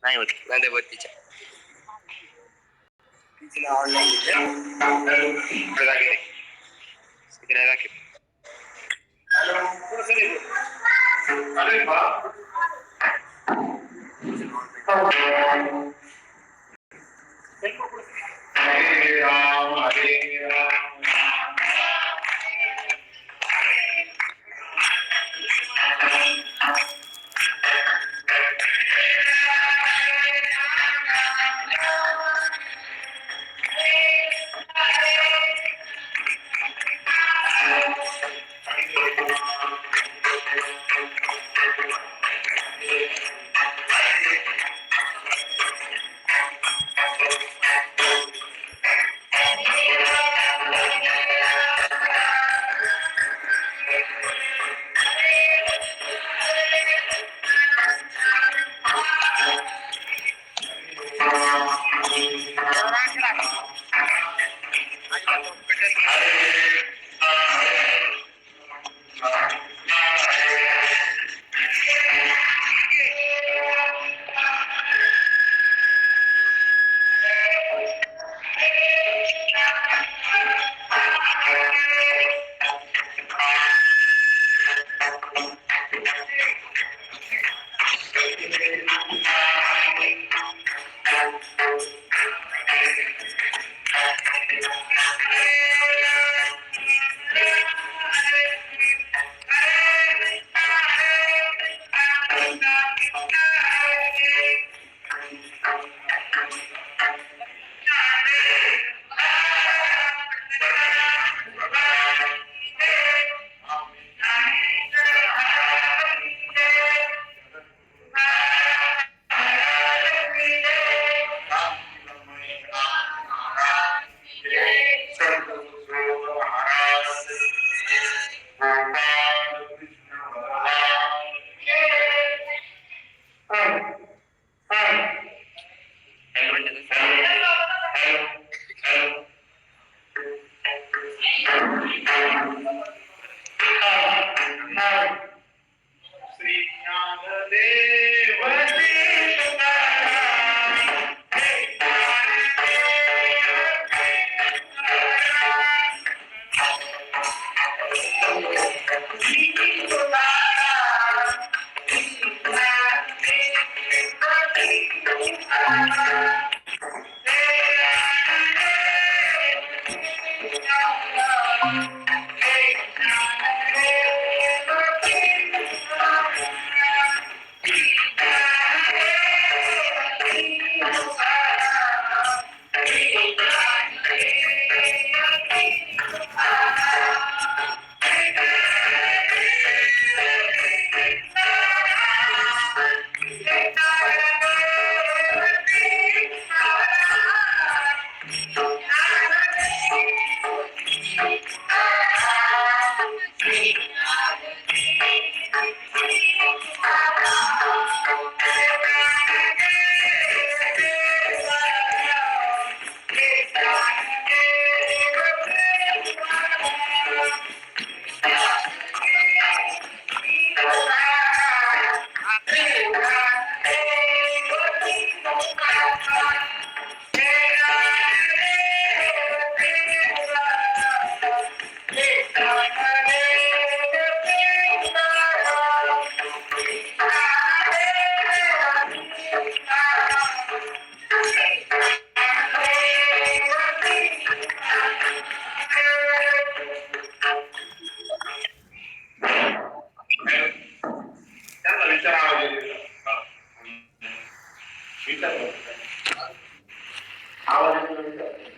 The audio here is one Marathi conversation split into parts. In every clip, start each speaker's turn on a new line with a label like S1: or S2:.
S1: नाही होत गांधीवतीच्या हरे राम हरे राम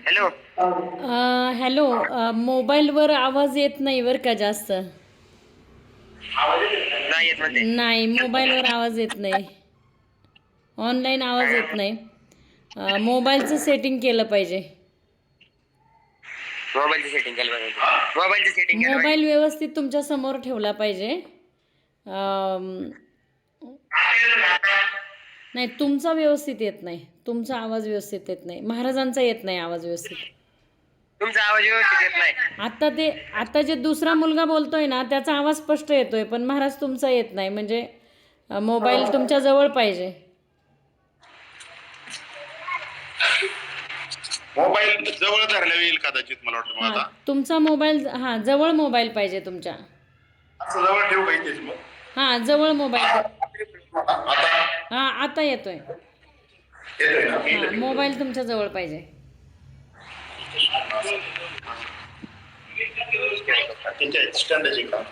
S2: हॅलो
S3: हॅलो मोबाईलवर आवाज येत नाही बरं का जास्त.
S2: नाही येत म्हणते.
S3: नाही मोबाईलवर आवाज येत नाही, ऑनलाईन आवाज येत नाही. मोबाईलचं सेटिंग केलं पाहिजे.
S2: मोबाईलची सेटिंग केलं पाहिजे. मोबाईलची सेटिंग
S3: मोबाईल व्यवस्थित तुमच्या समोर ठेवला पाहिजे. नाही तुमचा व्यवस्थित येत नाही. तुमचा आवाज व्यवस्थित येत नाही. महाराजांचा येत नाही आवाज व्यवस्थित.
S2: तुमचा आवाज व्यवस्थित येत नाही.
S3: आता जे दुसरा मुलगा बोलतोय ना त्याचा आवाज स्पष्ट येतोय, पण महाराज तुमचा येत नाही. म्हणजे मोबाईल तुमच्या जवळ पाहिजे.
S4: मोबाईल जवळ धरल्या येईल कदाचित, मला वाटतं.
S3: हां,
S4: आता
S3: तुमचा मोबाईल जवळ मोबाईल पाहिजे तुमच्या.
S4: असं जवळ ठेवू काही त्याची मग.
S3: हां, जवळ मोबाईल.
S4: आता
S3: हां, आता येतोय.
S4: येतोय ना?
S3: हां, मोबाईल तुमच्या जवळ पाहिजे.
S4: त्याच्या स्टँडची का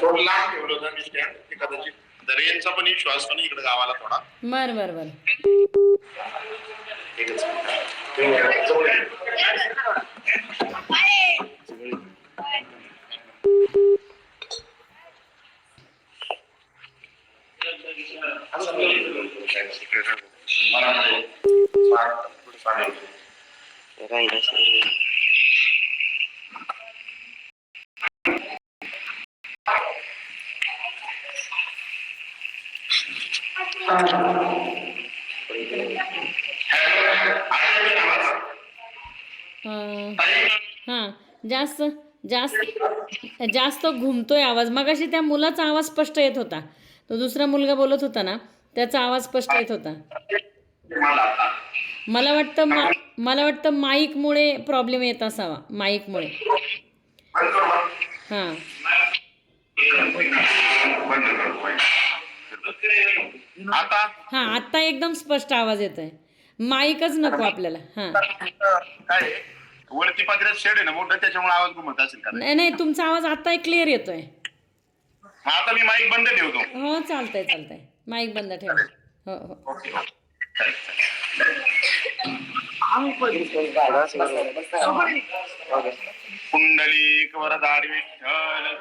S4: थोडं लांब ठेवलं होतं मी स्टँड, ते कदाचित रेंजचा पण इश्यू असतो ना इकडे गावाला थोडा.
S3: बरं.
S4: एकच मिनिट. जवळ ये. मला नाही. चालेल.
S2: राहील असेल.
S3: हां, जास्त घुमतोय आवाज. मगाशी त्या मुलाचा आवाज स्पष्ट येत होता. तो दुसरा मुलगा बोलत होता ना, त्याचा आवाज स्पष्ट येत होता. मला वाटतं माईकमुळे प्रॉब्लेम येत असावा. माईकमुळे. हां. आता एकदम स्पष्ट आवाज येतोय. माईकच नको आपल्याला. हां.
S4: काय वरती पात्र्यात शेड आहे ना मोठं, त्याच्यामुळे आवाज घुमत असेल का?
S3: नाही, तुमचा आवाज आता क्लिअर येतोय.
S4: मग आता मी माईक बंद ठेवतो.
S3: हो, चालतंय. माईक बंद ठेवा. हो.
S4: ओके. पुंडलिक वरदारी विठ्ठल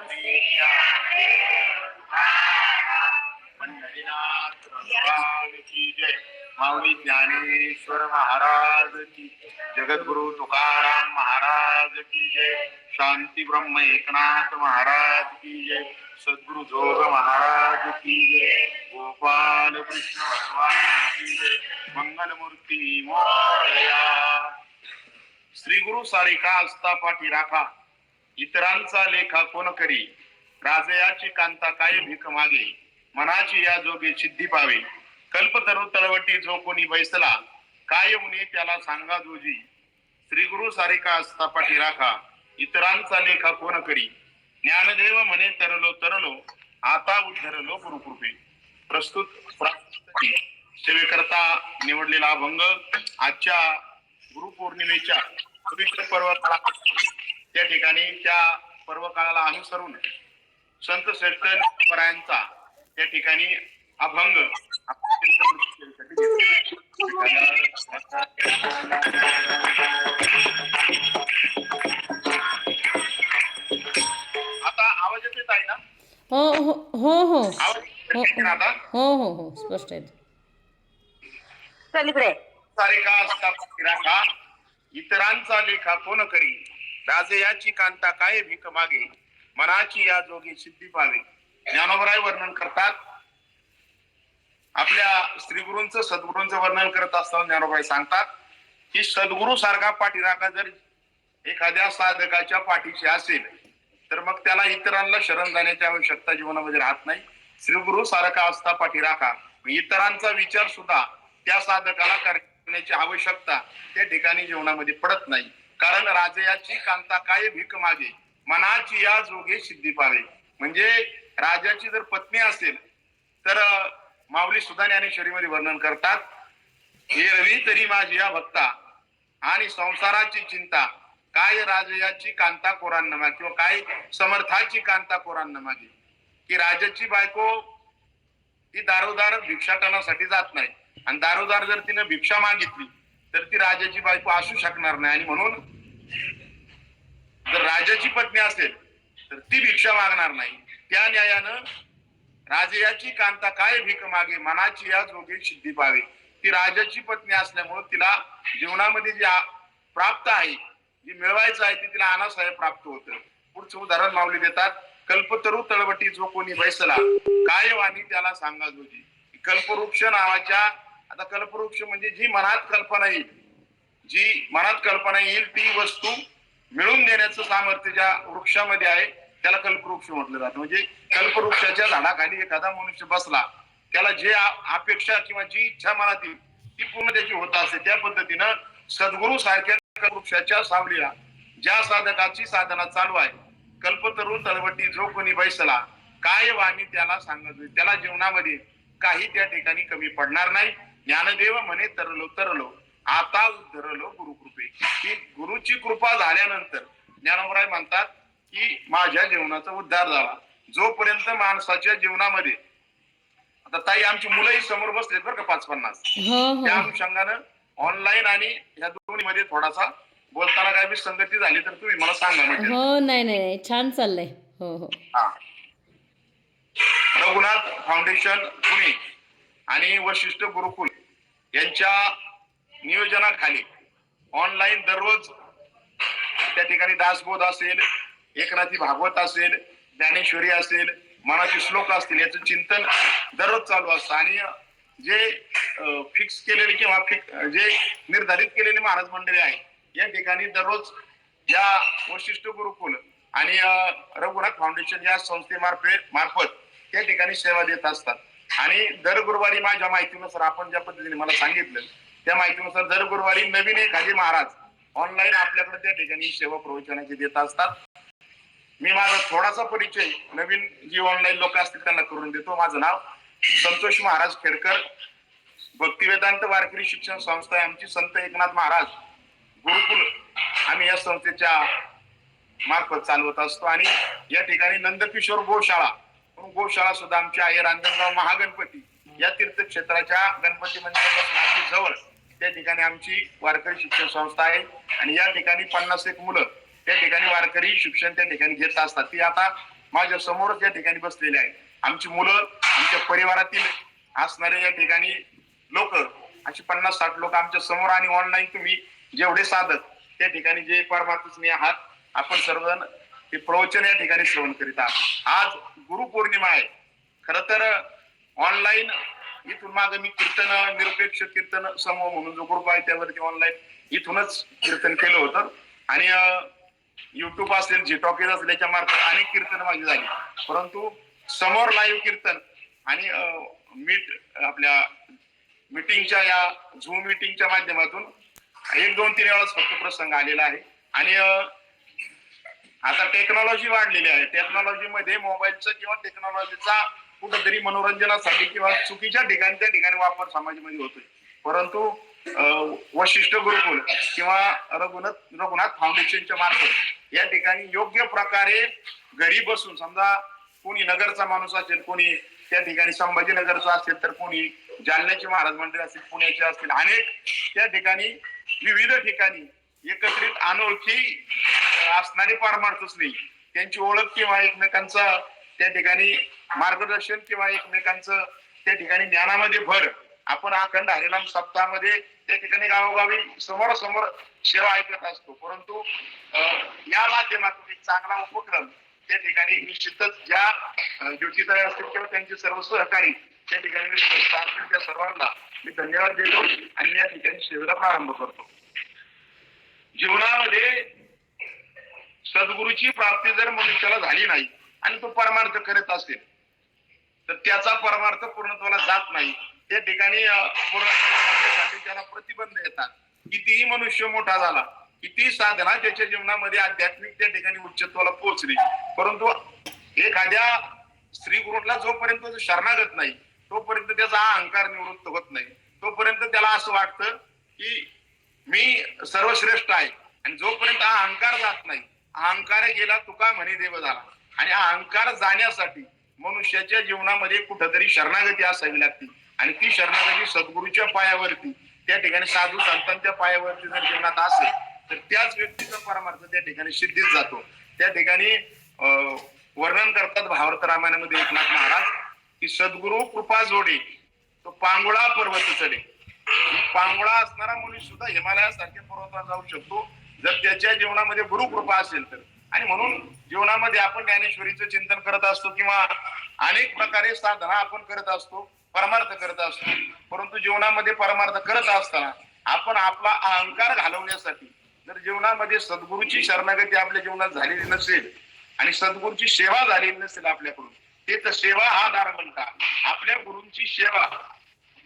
S4: पंढरीनाथ भगवान की जय. माऊली ज्ञानेश्वर महाराज की, जगद्गुरु तुकाराम महाराज की जय. शांती ब्रह्म एकनाथ महाराज की जय. सद्गुरु जोग महाराज की जय. गोपाल कृष्ण भगवान की जय. मंगलमूर्ती मोरया. श्री गुरु सारिका असता पाठी राखा, इतरांचा लेखा कोण करी. राजयाची कांता काय भीक मागे, मनाची या जोगे सिद्धी पावे. कल्पतरू तळवटी जो कोणी बैसला, काय उणे त्याला सांगा जोजी. श्री गुरु सारिका असता पाठी राखा, इतरांचा लेखा कोण करी. ज्ञानदेव म्हणे तरलो आता उद्धरलो गुरुकृपे. प्रस्तुत सेवेकरता निवडलेला अभंग आजच्या गुरुपौर्णिमेच्या पवित्र पर्व काळात, त्या ठिकाणी त्या पर्व काळाला अनुसरून संत श्रेष्ठ ज्ञानेश्वरांचा त्या ठिकाणी अभंग आता आवाज येत आहे ना?
S3: हो.
S4: आता
S3: हो, स्पष्ट आहे.
S4: सारिका असता राखा, इतरांचा लेखा कोण करी. राजयाची कांता काय भीक मागे, मनाची या जोगी सिद्धी पावे. ज्ञानोबराय वर्णन करतात. आपल्या श्रीगुरूंचं सद्गुरूंचं वर्णन करत असताना ज्ञानोबराय सांगतात की सद्गुरू सारखा पाठीराखा जर एखाद्या साधकाच्या पाठीशी असेल, तर मग त्याला इतरांना शरण जाण्याची आवश्यकता जीवनामध्ये राहत नाही. श्रीगुरु सारखा असता पाठीराखा, इतरांचा विचार सुद्धा त्या साधकाला करण्याची आवश्यकता त्या ठिकाणी जीवनामध्ये पडत नाही. कारण राजयाची कांता काय भीक मागे, मनाची या जोगे सिद्धी पावे. म्हणजे राजाची जर पत्नी असेल तर माऊली सुद्धा ज्ञानेश्वरीमध्ये वर्णन करतात, हे रवी तरी माझी या भक्ता आणि संसाराची चिंता, काय राजयाची कांता कोरांन मागे, किंवा काय समर्थाची कांता कोरांन मागे. की राजाची बायको ती दारोदार भिक्षाटनासाठी जात नाही, आणि दारोदार जर तिने भिक्षा मागितली तर ती राजाची बायको असू शकणार नाही. आणि म्हणून जर राजाची पत्नी असेल तर ती भिक्षा मागणार नाही. त्या न्यायानं राजयाची कांता काय भीक मागे, मनाची या जोगे सिद्धी पावे. ती राजाची पत्नी असल्यामुळे तिला जीवनामध्ये जे प्राप्त आहे, जे मिळवायचं आहे ते तिला अनासाय प्राप्त होतं. पुढचं उदाहरण माऊली देतात, कल्पतरू तळवटी जो कोणी बैसला, काय वाणी त्याला सांगा जोजी. कल्पवृक्ष नावाच्या, आता कल्पवृक्ष म्हणजे जी मनात कल्पना येईल ती वस्तू मिळून देण्याचं सामर्थ्य ज्या वृक्षामध्ये आहे त्याला कल्पवृक्ष म्हटलं जातं. म्हणजे कल्पवृक्षाच्या झाडाखाली एखादा मनुष्य बसला, त्याला जे अपेक्षा किंवा जी इच्छा मनात येईल ती पूर्ण त्याची होत असते. त्या पद्धतीनं सद्गुरू सारख्या कल्पवृक्षाच्या सावलीला ज्या साधकाची साधना चालू आहे, कल्पतरू तळवटी जो कोणी बैसला, काय वाणी त्याला सांगत, त्याला जीवनामध्ये काही त्या ठिकाणी कमी पडणार नाही. ज्ञानदेव म्हणे तरलो तरलो आता उद्धरलो गुरुकृपे. की गुरुची कृपा झाल्यानंतर ज्ञानोबराय म्हणतात की माझ्या जीवनाचा उद्धार झाला. जोपर्यंत माणसाच्या जीवनामध्ये, आता ताई आमची मुलंही समोर बसलेत बरं का 5-50, त्या अनुषंगानं ऑनलाईन आणि ह्या दोन्ही मध्ये थोडासा बोलताना काय बी संगती झाली तर तुम्ही मला सांगा. म्हणजे
S3: हो, नाही छान चाललंय. हो हो.
S4: हा, रघुनाथ फाउंडेशन पुणे आणि वशिष्ठ गुरुकुल यांच्या नियोजनाखाली ऑनलाईन दररोज त्या ठिकाणी दासबोध असेल, एकनाथी भागवत असेल, ज्ञानेश्वरी असेल, मनाचे श्लोक असतील, याचं चिंतन दररोज चालू असतं. आणि जे फिक्स केलेले किंवा जे निर्धारित केलेले महाराज मंडळी आहे या ठिकाणी दररोज या वशिष्ठ गुरुकुल आणि रघुनाथ फाउंडेशन या संस्थेमार्फत त्या ठिकाणी सेवा देत असतात. आणि दर गुरुवारी माझ्या माहितीनुसार, आपण ज्या पद्धतीने मला सांगितलं त्या माहितीनुसार दर गुरुवारी नवीन एखादे महाराज ऑनलाईन आपल्याकडे त्या ठिकाणी सेवा प्रवचनाची देत असतात. मी माझा थोडासा परिचय नवीन जी ऑनलाईन लोक असतील त्यांना करून देतो. माझं नाव संतोष महाराज खेडकर, भक्तिवेदांत वारकरी शिक्षण संस्था आहे आमची, संत एकनाथ महाराज गुरुकुल आम्ही या संस्थेच्या मार्फत चालवत असतो. आणि या ठिकाणी नंदकिशोर गोशाळा सुद्धा आमची आहे. रांजणगाव महागणपती या तीर्थक्षेत्राच्या गणपती मंदिरापासून जवळ त्या ठिकाणी आमची वारकरी शिक्षण संस्था आहे. आणि या ठिकाणी 51 मुलं त्या ठिकाणी वारकरी शिक्षण त्या ठिकाणी घेत असतात. ती आता माझ्या समोरच या ठिकाणी बसलेली आहे. आमची मुलं, आमच्या परिवारातील असणारे या ठिकाणी लोक, अशी 50-60 लोक आमच्या समोर. आणि ऑनलाईन तुम्ही जेवढे साधक त्या ठिकाणी जे परमात्म्याने आहात, आपण सर्वजण हे प्रवचन या ठिकाणी श्रवण करीत आहात. आज गुरुपौर्णिमा आहे. खर तर ऑनलाईन इथून मागे मी कीर्तन, निरपेक्ष कीर्तन समूह म्हणून जो ग्रुप आहे त्यावरती ऑनलाईन इथूनच कीर्तन केलं होतं. आणि युट्यूब असेल, झिटॉकीज असेल, याच्या मार्फत अनेक कीर्तन माझी झाली. परंतु समोर लाईव्ह कीर्तन आणि आपल्या मीटिंगच्या या झूम मीटिंगच्या माध्यमातून 1-2-3 वेळाच फक्त प्रसंग आलेला आहे. आणि आता टेक्नॉलॉजी वाढलेली आहे. टेक्नॉलॉजीमध्ये मोबाईलचा किंवा टेक्नॉलॉजीचा कुठेतरी मनोरंजनासाठी किंवा चुकीच्या ठिकाणी त्या ठिकाणी वापर समाजामध्ये होतोय. परंतु वशिष्ठ गुरुकुल किंवा रघुनाथ फाउंडेशनच्या मार्फत या ठिकाणी योग्य प्रकारे घरी बसून, समजा कोणी नगरचा माणूस असेल, कोणी त्या ठिकाणी संभाजीनगरचा असेल, तर कोणी जालन्याचे महाराज मंडळ असेल, पुण्याचे असतील, अनेक त्या ठिकाणी विविध ठिकाणी एकत्रित अनोळखी असणारे पारमार्थच नाही, त्यांची ओळख किंवा एकमेकांचं त्या ठिकाणी मार्गदर्शन किंवा एकमेकांचं त्या ठिकाणी ज्ञानामध्ये भर आपण अखंड हरिनाम सप्ताहामध्ये त्या ठिकाणी गावोगावी समोरासमोर सेवा ऐकत असतो. परंतु या माध्यमातून एक चांगला उपक्रम त्या ठिकाणी निश्चितच ज्या ज्योतिताई असतील किंवा त्यांचे सर्व सहकारी त्या ठिकाणी त्या सर्वांना मी धन्यवाद देतो आणि या ठिकाणी सेवेला प्रारंभ करतो. जीवनामध्ये सद्गुरूची प्राप्ती जर मनुष्याला झाली नाही आणि तो परमार्थ करत असेल तर त्याचा परमार्थ पूर्णत्वाला जात नाही. त्या ठिकाणी पूर्णत्वासाठी त्याला प्रतिबंध येतात. कितीही मनुष्य मोठा झाला, किती साधना त्याच्या जीवनामध्ये आध्यात्मिक त्या ठिकाणी उच्चत्वाला पोहोचली, परंतु एखाद्या श्री गुरुला जोपर्यंत शरणागत नाही तोपर्यंत त्याचा अहंकार निवृत्त होत नाही. तोपर्यंत त्याला असं वाटतं की मी सर्वश्रेष्ठ आहे. आणि जोपर्यंत अहंकार जात नाही, अहंकार गेला तुका म्हणे देव झाला. आणि अहंकार जाण्यासाठी मनुष्याच्या जीवनामध्ये कुठंतरी शरणागती असावी लागते. आणि ती शरणागती सद्गुरूच्या पायावरती त्या ठिकाणी साधू संतांच्या पायावरती जर जीवनात असेल तर त्याच व्यक्तीचा परमार्थ त्या ठिकाणी सिद्धीत जातो. त्या ठिकाणी वर्णन करतात भावार्थ रामायणामध्ये एकनाथ महाराज की सद्गुरू कृपा जोडे तो पांगुळा पर्वत चढे. पांगुळा असणारा मनुष्य सुद्धा हिमालयासारख्या पर्वतावर जाऊ शकतो जर त्याच्या जीवनामध्ये गुरुकृपा असेल तर. आणि म्हणून जीवनामध्ये आपण ज्ञानेश्वरीचं चिंतन करत असतो किंवा अनेक प्रकारे साधना आपण करत असतो, परमार्थ करत असतो. परंतु जीवनामध्ये परमार्थ करत असताना आपण आपला अहंकार घालवण्यासाठी जर जीवनामध्ये सद्गुरूची शरणागती आपल्या जीवनात झालेली नसेल आणि सद्गुरूची सेवा झालेली नसेल आपल्याकडून, ते तर सेवा हा दार म्हणता. आपल्या गुरूंची सेवा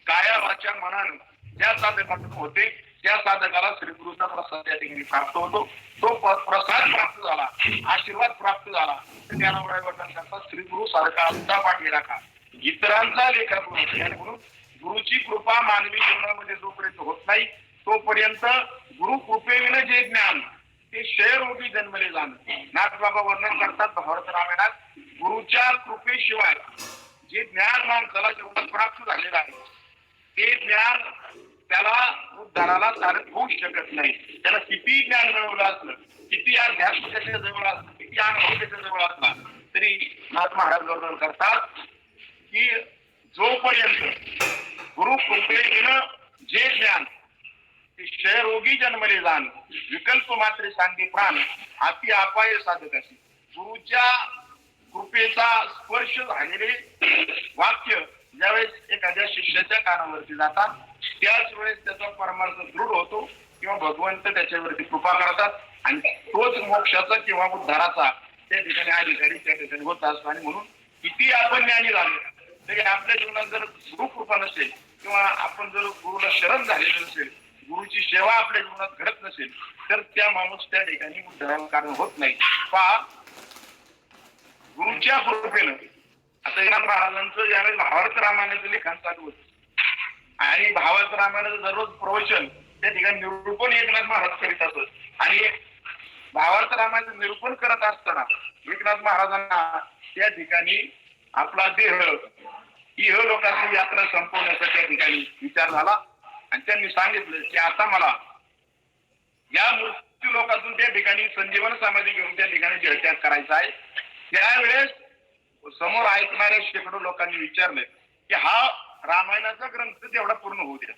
S4: काया वाचा मनानं ज्या साधकातून होते त्या साधकाला श्रीगुरूचा प्रसाद त्या ठिकाणी प्राप्त होतो. तो प्रसाद प्राप्त झाला, आशीर्वाद प्राप्त झाला तर ज्ञानोबा करता श्रीगुरु सारखा आमचा पाठी राखा, इतरांचा लेखा म्हणून गुरुची कृपा मानवी जीवनामध्ये जोपर्यंत होत नाही तोपर्यंत गुरु कृपेविना जे ज्ञान ते क्षयरोगी जन्मले जाणं. नाथबाबा वर्णन करतात भावार्थ रामायणात, गुरुच्या कृपेशिवाय जे ज्ञान माणसाला जीवनात प्राप्त झालेलं आहे ते ज्ञान त्याला उद्धाराला चालत होऊ शकत नाही. त्याला किती ज्ञान मिळवलं असलं, किती अध्यात्म त्याच्या जवळ असलं, किती अनुभव त्याच्या जवळ असला तरी नाथ महाराज वर्णन करतात की जोपर्यंत गुरु कृपेनं जे ज्ञान ते क्षयरोगी जन्मले जाण, विकल्प मात्रे सांगे प्राण, हाती अपाय साधकाशी. गुरुच्या कृपेचा स्पर्श झालेले वाक्य ज्यावेळेस एखाद्या शिष्याच्या कानावरती जातात त्याच वेळेस त्याचा परमार्थ दृढ होतो किंवा भगवंत त्याच्यावरती कृपा करतात आणि तोच मोक्षाचा किंवा उद्धाराचा त्या ठिकाणी अधिकारी त्या ठिकाणी होत असतो. आणि म्हणून किती आपण ज्ञानी झालो तरी आपल्या जीवनात जर गुरु कृपा नसेल किंवा आपण जर गुरुला शरण झालेलं नसेल, गुरुची सेवा आपल्या जीवनात घडत नसेल तर त्या माणूस त्या ठिकाणी उद्धाराला कारण होत नाही. पहा, गुरुच्या कृपेनं आता एकनाथ महाराजांचं ज्यावेळेस भावार्थ रामायणाचं लिखाण चालू होतं आणि भावार्थ रामायणाचं दररोज प्रवचन त्या ठिकाणी निरूपण एकनाथ महाराज करीत असत आणि भावार्थ रामायणाचं निरूपण करत असताना एकनाथ महाराजांना त्या ठिकाणी आपला देह इह लोकांची यात्रा संपवण्याचा त्या ठिकाणी विचार झाला आणि त्यांनी सांगितलं की आता मला या मृत्यू लोकातून त्या ठिकाणी संजीवन समाधी घेऊन त्या ठिकाणी देहत्याग करायचा आहे. त्यावेळेस समोर ऐकणाऱ्या शेकडो लोकांनी विचारले की हा रामायणाचा ग्रंथ तेवढा पूर्ण होऊ द्या.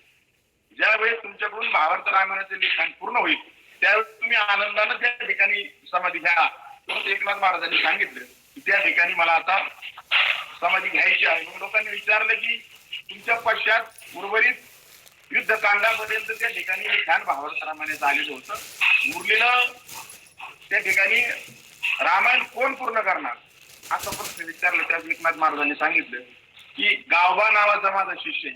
S4: ज्यावेळेस तुमच्याकडून भावार्थ रामायणाचे लिखाण पूर्ण होईल त्यावेळेस तुम्ही आनंदानं त्या ठिकाणी समाधी घ्या. एकनाथ महाराजांनी सांगितलं की त्या ठिकाणी मला आता समाधी घ्यायची आहे. मग लोकांनी विचारलं की तुमच्या पश्चात उर्वरित युद्धकांडापर्यंत त्या ठिकाणी लिखाण भावार्थ रामायणाचं आलेलं होतं, उरलेलं त्या ठिकाणी रामायण कोण पूर्ण करणार असा प्रश्न विचारला. त्या एकनाथ महाराजांनी सांगितलं की गावबा नावाचा माझा शिष्य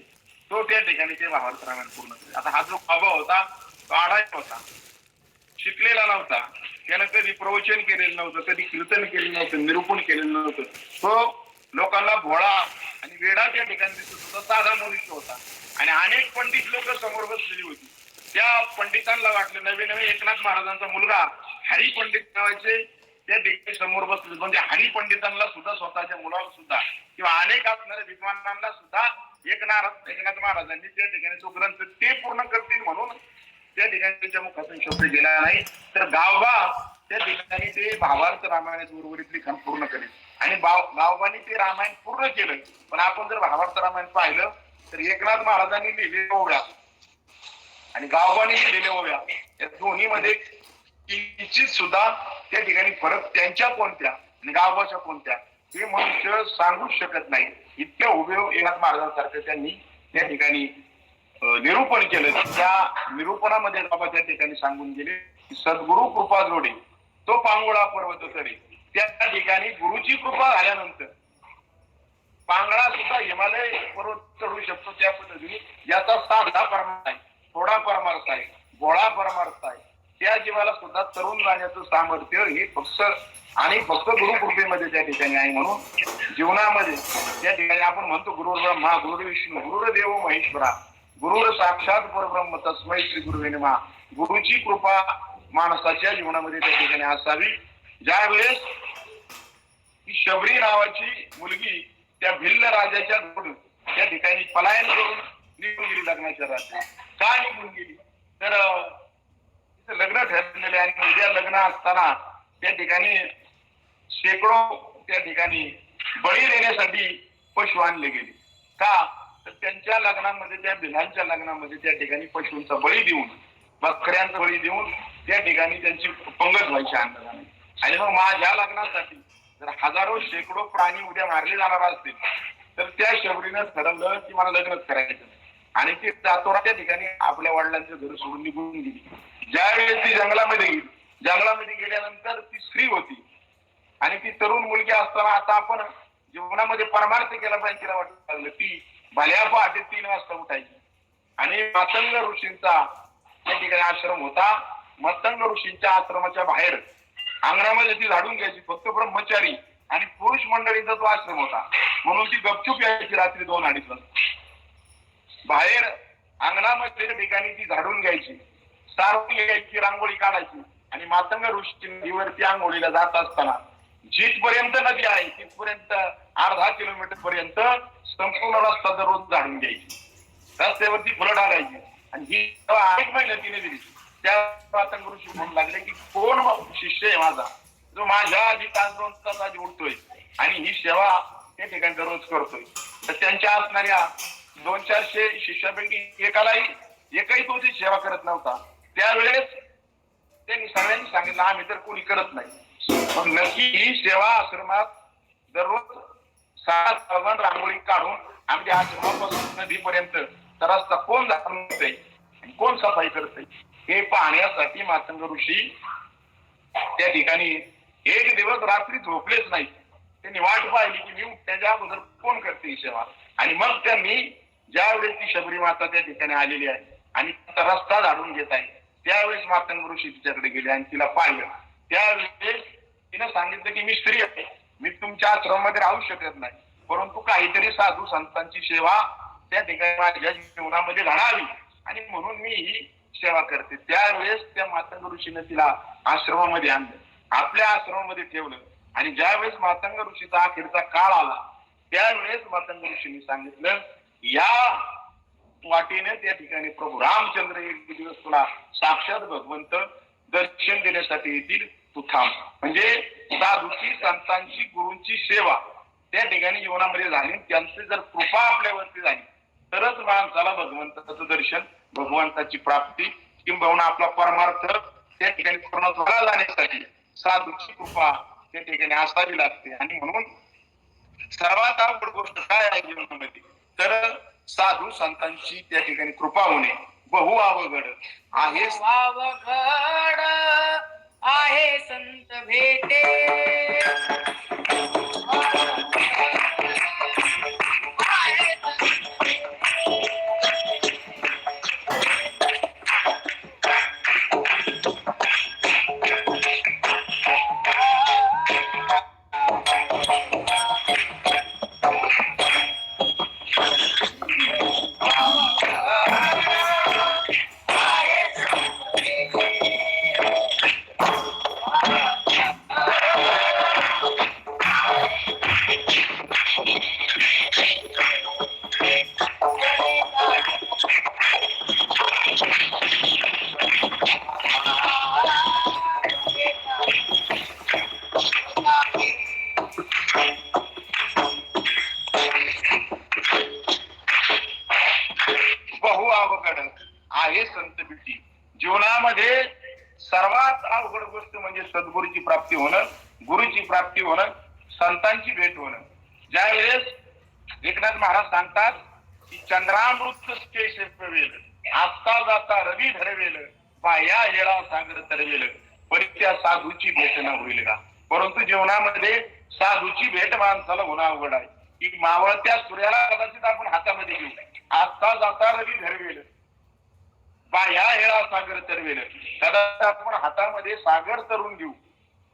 S4: तो त्या ठिकाणी ते भावार्थ रामायण पूर्ण केले. आता हा जो गावबा होता तो आडायचा होता, शिकलेला नव्हता, त्यानं कधी प्रवचन केलेलं नव्हतं, कधी कीर्तन केलेलं नव्हतं, निरूपण केलेलं नव्हतं. तो लोकांना भोळा आणि वेडा त्या ठिकाणी दिसत होता, साधा मनुष्य होता. आणि अनेक पंडित लोक समोर बसलेली होती. त्या पंडितांना वाटलं नवे नवे एकनाथ महाराजांचा मुलगा हरी पंडित नावाचे त्या ठिकाणी समोर बसले, म्हणजे हरी पंडितांना सुद्धा स्वतःच्या मुलाला सुद्धा किंवा अनेक असणाऱ्या विद्वानांना सुद्धा एकनाथ महाराजांनी त्या ठिकाणी तो ग्रंथ ते पूर्ण करतील म्हणून त्या ठिकाणी त्याच्या मुखातून शब्द गेला नाही. तर गावबा त्या ठिकाणी ते भावार्थ रामायणाचं उर्वरित लिखाण पूर्ण करेल आणि गावबानी ते रामायण पूर्ण केलं. पण आपण जर भावार्थ रामायण पाहिलं तर एकनाथ महाराजांनी लिहिलेल्या ओव्या आणि गावबानी लिहिलेल्या ओव्या या दोन्ही मध्ये किंचित सुद्धा त्या ठिकाणी फरक त्यांच्या कोणत्या आणि गावबाच्या कोणत्या हे मनुष्य सांगूच शकत नाही. इतक्या उभे एकनाथ महाराजांसारखं त्यांनी त्या ठिकाणी निरूपण केलं. त्या निरूपणामध्ये बाबा त्या ठिकाणी सांगून गेले की सद्गुरु कृपा जोडे तो पांगोळा पर्वत चढे. त्या ठिकाणी गुरुची कृपा झाल्यानंतर पांगळा सुद्धा हिमालय पर्वत चढू शकतो. त्या पद्धतीने याचा साधा परमार्थ आहे, थोडा परमार्थ आहे, गोळा परमार्थ आहे. त्या जीवाला सुद्धा तरुण जाण्याचं सामर्थ्य हे फक्त गुरु कृपेमध्ये त्या ठिकाणी आहे. म्हणून जीवनामध्ये त्या ठिकाणी आपण म्हणतो गुरुर् ब्रह्मा गुरुर् विष्णू गुरुर्देव महेश्वरा गुरुर साक्षात परब्रह्म तस्मै श्री गुरुवे नमः. गुरुची कृपा माणसाच्या जीवनामध्ये त्या ठिकाणी असावी. ज्या वेळेस शबरी नावाची मुलगी त्या भिल्ल राजाच्या घरून त्या ठिकाणी पलायन करून निघून गेली लग्नाच्या रात्री. का निघून गेली तर लग्न ठरलेले आणि उद्या लग्न असताना त्या ठिकाणी शेकडो त्या ठिकाणी बळी देण्यासाठी पशु आणले गेले. का तर त्यांच्या लग्नामध्ये त्या भिलांच्या लग्नामध्ये त्या ठिकाणी पशूंचा बळी देऊन बकऱ्यांचा बळी देऊन त्या ठिकाणी त्यांची पंगत व्हायची अंदाजाने. आणि मग माझ्या लग्नासाठी जर हजारो शेकडो प्राणी उद्या मारले जाणार असतील तर त्या शबरीनं ठरवलं की मला लग्नच करायचं आणि ती जातोरा त्या ठिकाणी आपल्या वडिलांचं घर सोडून निघून गेली. ज्यावेळेस ती जंगलामध्ये गेली, जंगलामध्ये गेल्यानंतर ती स्त्री होती आणि ती तरुण मुलगी असताना आता आपण जीवनामध्ये परमार्थ केला पाहिजे तिला वाटत लागलं. ती भल्या पहाटे 3 वाजता उठायची आणि मातंग ऋषींचा त्या ठिकाणी आश्रम होता. मातंग ऋषींच्या आश्रमाच्या बाहेर अंगणामध्ये ती झाडून घ्यायची. फक्त ब्रह्मचारी आणि पुरुष मंडळींचा तो आश्रम होता म्हणून ती गपचूप यायची रात्री 2-2:30 वाजता. बाहेर अंगणामध्ये ठिकाणी ती झाडून घ्यायची, सारून घ्यायची, रांगोळी काढायची आणि मातंग ऋषी नदीवरती आंघोळीला जात असताना जिथपर्यंत नदी आहे तिथपर्यंत 1/2 किलोमीटर पर्यंत संपूर्ण रस्ता दररोज झाडून घ्यायची, रस्त्यावरती फुलं टाकायची. आणि ही 1 महिना तिने दिली. त्या मातंग ऋषी म्हणू लागले की कोण शिष्य आहे माझा जो माझ्या आधी 2 तास आधी उठतोय आणि ही सेवा त्या ठिकाणी दररोज करतोय. तर त्यांच्या असणाऱ्या 200-400 शिष्यापैकी एकही तो ती सेवा करत नव्हता. त्यावेळेस त्यांनी सगळ्यांनी सांगितलं आम्ही तर कोणी करत नाही. मग नक्की ही सेवा आश्रमात दररोज 6 रांगोळी काढून आमच्या आश्रमापासून नदीपर्यंत रस्ता कोण जाते कोण सफाई करते हे पाहण्यासाठी मातंग ऋषी त्या ठिकाणी एक दिवस रात्री झोपलेच नाही. त्यांनी वाट पाहिली की मी उठण्याच्या अगोदर कोण करते ही सेवा. आणि मग त्यांनी ज्यावेळेस ती शबरी माता त्या ठिकाणी आलेली आहे आणि रस्ता झाडून घेत आहे त्यावेळेस मातंग ऋषी तिच्याकडे गेले आणि तिला पाहिलं. त्यावेळेस तिने सांगितलं की मी स्त्री आहे, मी तुमच्या आश्रमामध्ये राहू शकत नाही, परंतु काहीतरी साधू संतांची सेवा त्या ठिकाणी माझ्या जीवनामध्ये घडावी आणि म्हणून मी ही सेवा करते. त्यावेळेस त्या मातंग ऋषीने तिला आश्रमामध्ये आणलं, आपल्या आश्रमामध्ये ठेवलं. आणि ज्यावेळेस मातंग ऋषीचा अखेरचा काळ आला त्यावेळेस मातंग ऋषींनी सांगितलं या वाटेने त्या ठिकाणी प्रभू रामचंद्र एक दिवस तुला साक्षात भगवंत दर्शन देण्यासाठी येतील, तू थांब. म्हणजे साधूची संतांची गुरूंची सेवा त्या ठिकाणी जीवनामध्ये झाली, त्यांची जर कृपा आपल्यावरती झाली तरच माणसाला भगवंताचं दर्शन, भगवंताची प्राप्ती किंबहुना आपला परमार्थ त्या ठिकाणी पूर्ण जाण्यासाठी साधूची कृपा त्या ठिकाणी असावी लागते. आणि म्हणून सर्वात अवघड गोष्ट काय आहे जीवनामध्ये तर साधू संतांची त्या ठिकाणी कृपा होणे बहु अवघड आहे.
S2: अवघड आहे संत भेटे
S4: बहु अवघड आहे संत भेटी. जीवनामध्ये सर्वात अवघड गोष्ट म्हणजे सद्गुरूची प्राप्ती होणं, गुरुची प्राप्ती होणं, संतांची भेट होणं. ज्यावेळेस एकनाथ महाराज सांगतात की चंद्रामृत प्रवेल आस्था जाता रवी धरवेल बाया येळा सागर तरवेल परी त्या साधूची भेट न होईल का. परंतु जीवनामध्ये साधूची भेट माणसाला होणं अवघड आहे. की मावळत्या सूर्याला कदाचित आपण हातामध्ये घेऊ, आस्था जाता रवी धरवेल बाया येळा सागर तरवेल, कदाचित आपण हातामध्ये सागर तरून घेऊ,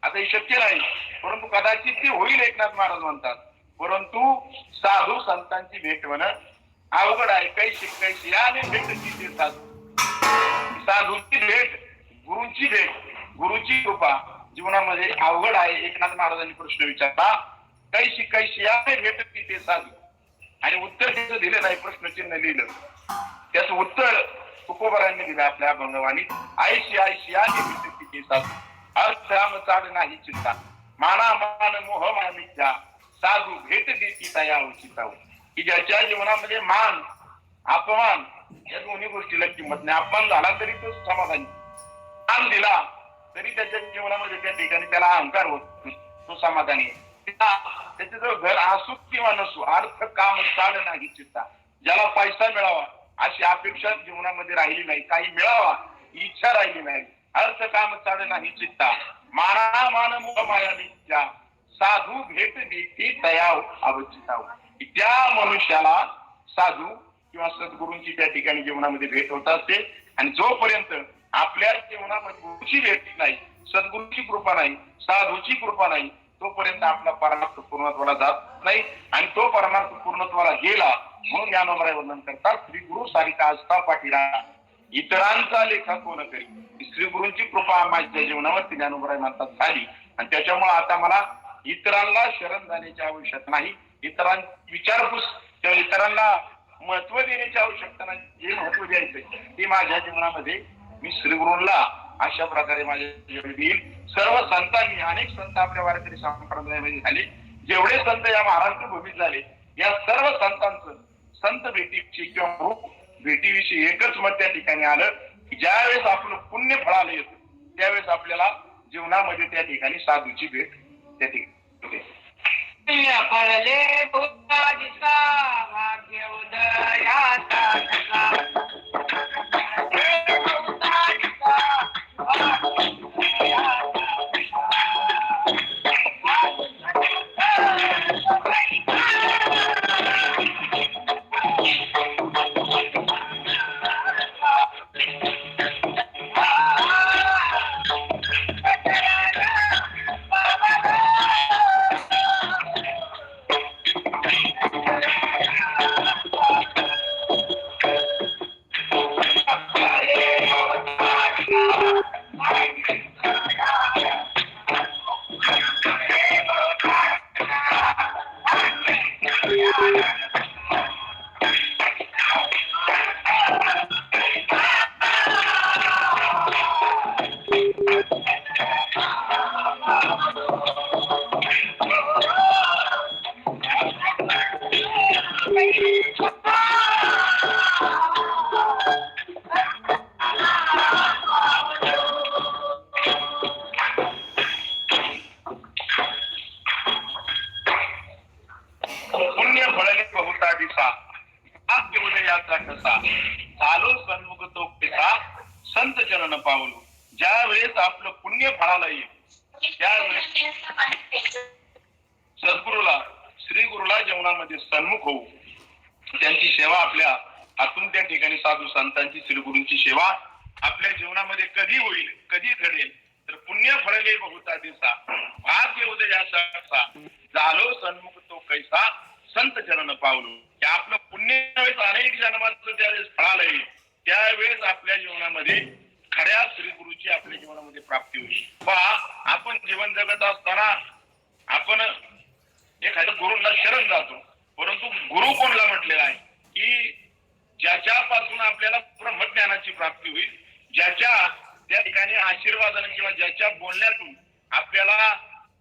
S4: आता हे शक्य नाही, परंतु कदाचित ते होईल एकनाथ महाराज म्हणतात. परंतु साधू संतांची भेट होणं अवघड आहे. कैशी याने भेट तिथे साधूची भेट, गुरुची भेट, गुरुची कृपा जीवनामध्ये अवघड आहे. एकनाथ महाराजांनी प्रश्न विचारला कैशी याने भेट तिथे साधू आणि उत्तर त्याचं दिलं नाही, प्रश्नचिन्ह लिहिलं. त्याचं उत्तर तुकोबरांनी दिलं आपल्या अभंगवाणी आयशी याने भेट तिथे साधू अर्थ चाड नाही चिंता माना मान मोह मिथ्या साधू भेट देती तया उचिता. की ज्याच्या जीवनामध्ये मान अपमान या दोन्ही गोष्टीला किंमत नाही. अपमान झाला तरी तो समाधानी, मान दिला तरी त्याच्या जीवनामध्ये त्या ठिकाणी त्याला अहंकार होत, तो समाधानी. त्याच्या त्याचं घर असो किंवा नसो, अर्थ काम चाड नाही चित्ता. ज्याला पैसा मिळावा अशी अपेक्षा जीवनामध्ये राहिली नाही, काही मिळावा इच्छा राहिली नाही, अर्थ काम चाड नाही चित्ता. माना मान मुख माया नित्या, साधू भेट देती तया अवचिता. त्या मनुष्याला साधू किंवा सद्गुरूंची त्या ठिकाणी जीवनामध्ये भेट होत असते. आणि जोपर्यंत आपल्या जीवनामध्ये गुरुची भेट नाही, सद्गुरूची कृपा नाही, साधूची कृपा नाही, तोपर्यंत आपला परमार्थ पूर्णत्वाला जात नाही. आणि तो परमार्थ पूर्णत्वाला गेला म्हणून ज्ञानोबराय वर्णन करतात, श्री गुरु सारिका असता पाठीरा इतरांचा लेखा कोण करी. श्री गुरूंची कृपा माझ्या जीवनावरती ज्ञानोबराय म्हणतात झाली. आणि त्याच्यामुळे आता मला इतरांना शरण जाण्याची आवश्यकता नाही, इतरांची विचारपूस किंवा इतरांना महत्व देण्याची आवश्यकता नाही. जे महत्व द्यायचंय ते माझ्या जीवनामध्ये मी श्री गुरूंना अशा प्रकारे माझ्या जीवनात देईल. सर्व संतांनी, अनेक संत आपल्या वारकरी संप्रदायामध्ये झाले, जेवढे संत या महाराष्ट्र भूमीत झाले, या सर्व संतांचं संत भेटीविषयी किंवा रूप भेटीविषयी एकच मत त्या ठिकाणी आलं की ज्यावेळेस आपलं पुण्य फळाला येतं त्यावेळेस आपल्याला जीवनामध्ये त्या ठिकाणी साधूची भेट त्या ठिकाणी होते.
S2: फळले भूतादिसा भाग्य उदयाचा
S4: पुण्य फळले बहुता दिसा भाग्य उदयाचा कसा झालो सन्मुख तो पिता संत चरण पावलो. ज्या वेळेस आपलं पुण्य फळाला येईल त्यावेळेस सद्गुरूला श्री गुरुला जीवनामध्ये सन्मुख होऊ, त्यांची सेवा आपल्या हातून त्या ठिकाणी साधू संतांची श्री गुरूंची सेवा आपल्या जीवनामध्ये कधी होईल, कधी घडेल तर पुण्य फळले बहुता दिसा भाग्य उदयाचा कसा झालो सन्मुख तो कैसा संत चरण पावलो. की आपलं पुण्य अनेक जन्माचं ज्यावेळेस फळाला येईल त्यावेळेस आपल्या जीवनामध्ये खऱ्या श्री गुरुची आपल्या जीवनामध्ये प्राप्ती होईल. पहा, आपण जीवन जगत असताना आपण एखाद्या गुरूंना शरण जातो, परंतु गुरु कोणला म्हटलेला आहे की ज्याच्यापासून आपल्याला ब्रह्मज्ञानाची प्राप्ती होईल, ज्याच्या त्या ठिकाणी आशीर्वादाने किंवा ज्याच्या बोलण्यातून आपल्याला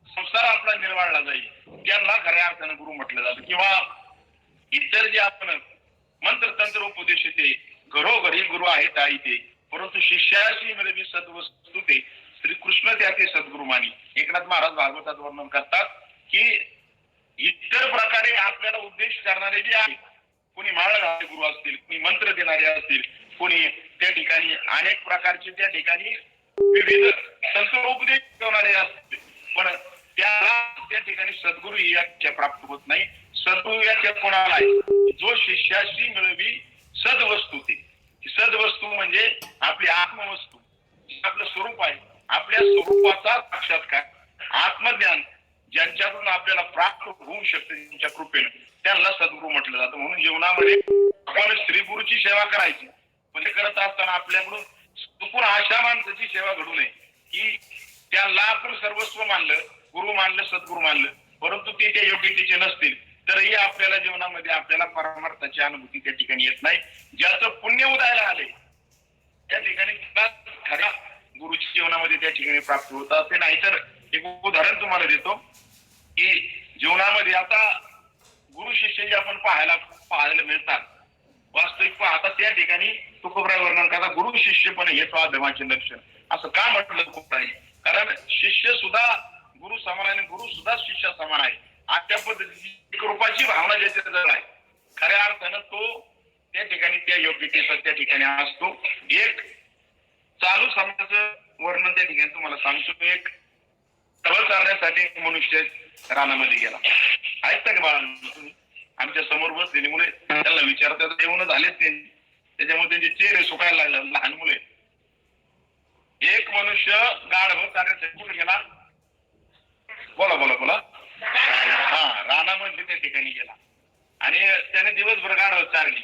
S4: संसार आपला निर्वाळला जाईल, त्यांना खऱ्या अर्थानं गुरु म्हटलं जातं. किंवा इतर जे आपण मंत्र तंत्र उपदेश ते घरोघरी गुरु आहेत आई ते, परंतु शिष्याशी मिळवी सद्वस्तू ते श्रीकृष्ण त्या ते सद्गुरु मानी. एकनाथ महाराज भागवतात वर्णन करतात की इतर प्रकारे आपल्याला उपदेश करणारे जे आहेत, कोणी माळ घालणारे गुरु असतील, कोणी मंत्र देणारे असतील, कोणी त्या ठिकाणी अनेक प्रकारचे त्या ठिकाणी विविध तंत्र उपदेश ठेवणारे असतील, पण त्याला त्या ठिकाणी सद्गुरु ही व्याख्या प्राप्त होत नाही. सद्गुरु व्याख्या कोणाला आहे? जो शिष्याशी मिळवी सद्वस्तू ते. सद्वस्तू म्हणजे आपली आत्मवस्तू, आपलं स्वरूप आहे, आपल्या स्वरूपाचा साक्षात्कार आत्मज्ञान ज्यांच्याकडून आपल्याला प्राप्त होऊ शकते त्यांच्या कृपेने, त्यांना सद्गुरु म्हटलं जातं. म्हणून जीवनामध्ये आपण श्री गुरुची सेवा करायची, पण ते करत असताना आपल्याकडून चुकून अशा माणसाची सेवा घडू नये की त्यांना आपण सर्वस्व मानलं, गुरु मानलं, सद्गुरु मानलं, परंतु ते त्या योग्यतेचे नसतील तरीही आपल्याला जीवनामध्ये आपल्याला परमार्थाची अनुभूती त्या ठिकाणी येत नाही. ज्याचं पुण्य उदयाला आले त्या ठिकाणी खऱ्या गुरुच्या जीवनामध्ये त्या ठिकाणी प्राप्त होत असते. नाहीतर एक उदाहरण तुम्हाला देतो की जीवनामध्ये आता गुरु शिष्य जे आपण पाहायला मिळतात, वास्तविक पाहता त्या ठिकाणी तुकोबराय वर्णन करता गुरु शिष्य पण हे स्वाधर्माचे लक्षण. असं का म्हटलं तुकोबराय? कारण शिष्य सुद्धा गुरु समान आहे, गुरु सुद्धा शिष्य समान आहे. अशा पद्धतीची एक रूपाची भावना ज्याच्या जवळ आहे खऱ्या अर्थानं तो त्या ठिकाणी त्या योग्यतेचा त्या ठिकाणी असतो. एक चालू समाजाचं वर्णन त्या ठिकाणी तुम्हाला सांगतो. एक तळ चालण्यासाठी मनुष्य रानामध्ये गेला. ऐकता का बाळांनो तुम्ही? आमच्या समोर बसलेली मुले त्यांना विचारतात जेवण झालेच ते त्याच्यामुळे त्यांचे चेहरे सुकायला लागले. लहान मुले. एक मनुष्य गाढव चालण्यासाठी कुठे गेला? बोला बोला बोला. हा, रानामध्ये त्या ठिकाणी गेला आणि त्याने दिवसभर गाढव चारली.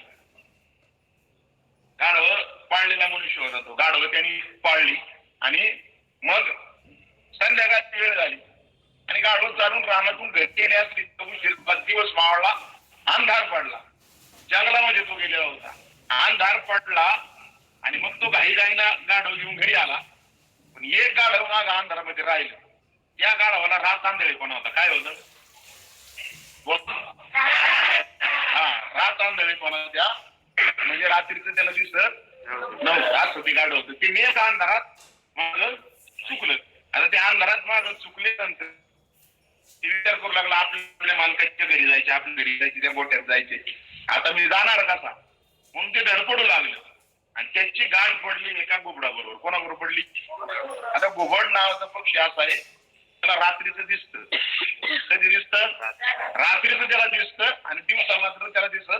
S4: गाढव पाळलेला मनुष्य होता तो. गाढव त्यांनी पाळली आणि मग संध्याकाळची वेळ झाली आणि गाढव चालून रानातून घरी येण्यास दिवस मावळला. अंधार पडला. जंगलामध्ये तो गेलेला होता. अंधार पडला आणि मग तो घाईघाईला गाढव घेऊन घरी आला. पण एक गाढव माग अंधारामध्ये राहिलं. त्या गाढवाला रात आंधळेपणा होता. काय होतं? हा, रात आंधळेपणा. त्या म्हणजे रात्रीचं त्याला दिसत नव्हतं. असं होती गाढव होतं. ते मेघ अंधारात माग चुकलं. आता त्या अंधारात माग चुकल्यानंतर ते विचार करू लागला आपल्या मालकाच्या घरी जायचे, आपल्या घरी जायचे, त्या गोठ्यात जायचे. आता मी जाणार कसा? म्हणून ते धडपडू लागलं आणि त्याची गाठ पडली एका घुबडाबरोबर. कोणाबरोबर पडली? आता घुबड नावाचा पक्षी असा आहे त्याला रात्रीचं दिसतं. कधी दिसतं? रात्रीचं त्याला दिसतं आणि दिवसा मात्र त्याला दिसत.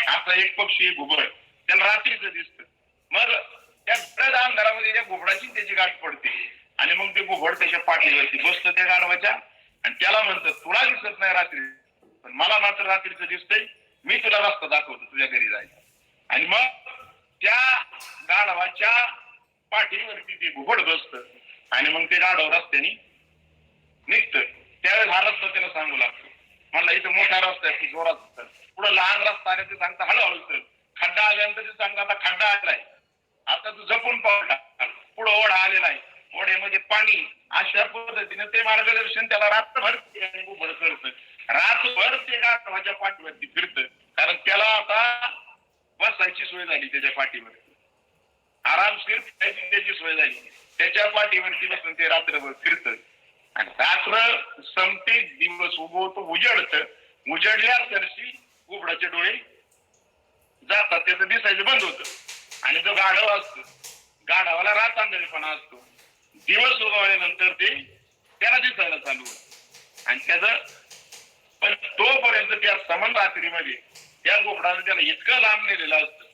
S4: असा एक पक्षी आहे घुबड. त्याला रात्रीचं दिसतं. मग त्या गडद अंधारामध्ये त्या घुबडाची त्याची गाठ पडते आणि मग ते घुबड त्याच्या पाठीवरती बसतं त्या गाढवाच्या आणि त्याला म्हणतं तुला दिसत नाही रात्री पण मला मात्र रात्रीचं दिसतंय. मी तुला रस्ता दाखवतो तुझ्या घरी जायचा. आणि मग त्या गाढवाच्या पाठीवरती ते घुबड बसतं आणि मग ते गाढव रस्त्याने निघतं. त्यावेळेस हा रस्ता त्याला सांगू लागतो. म्हणला इथं मोठा रस्ता आहे जोरात. पुढे लहान रस्ता आला ते सांगता हळूहळू चल. खड्डा आल्यानंतर ते सांगता आता खड्डा आलाय आता तू जपून पावला. पुढे ओढा आलेला आहे. ओढ्यामध्ये पाणी. अशा पद्धतीने ते मार्गदर्शन त्याला रात्रभर घुबड करतं. रात्रभर ते गाढवाच्या पाठीवरती फिरतं कारण त्याला आता बसायची सोय झाली. त्याच्या पाठीवरती आरामशीर फिरायची त्याची सोय झाली. त्याच्या पाठीवरती बसून ते रात्रभर फिरतं आणि रात्र संपते दिवस उगवतो उजडतं. उजडल्या तरशी घुबडाचे डोळे जातात. त्याचं दिसायचं बंद होतं आणि जो गाढव असतो गाढवाला रात आंधळेपणा असतो. दिवस उगवल्यानंतर ते त्याला दिसायला चालू होतं आणि त्याचं पण तोपर्यंत त्या समान रात्रीमध्ये त्या घुबडानं त्याला इतकं लांब नेलेलं असतं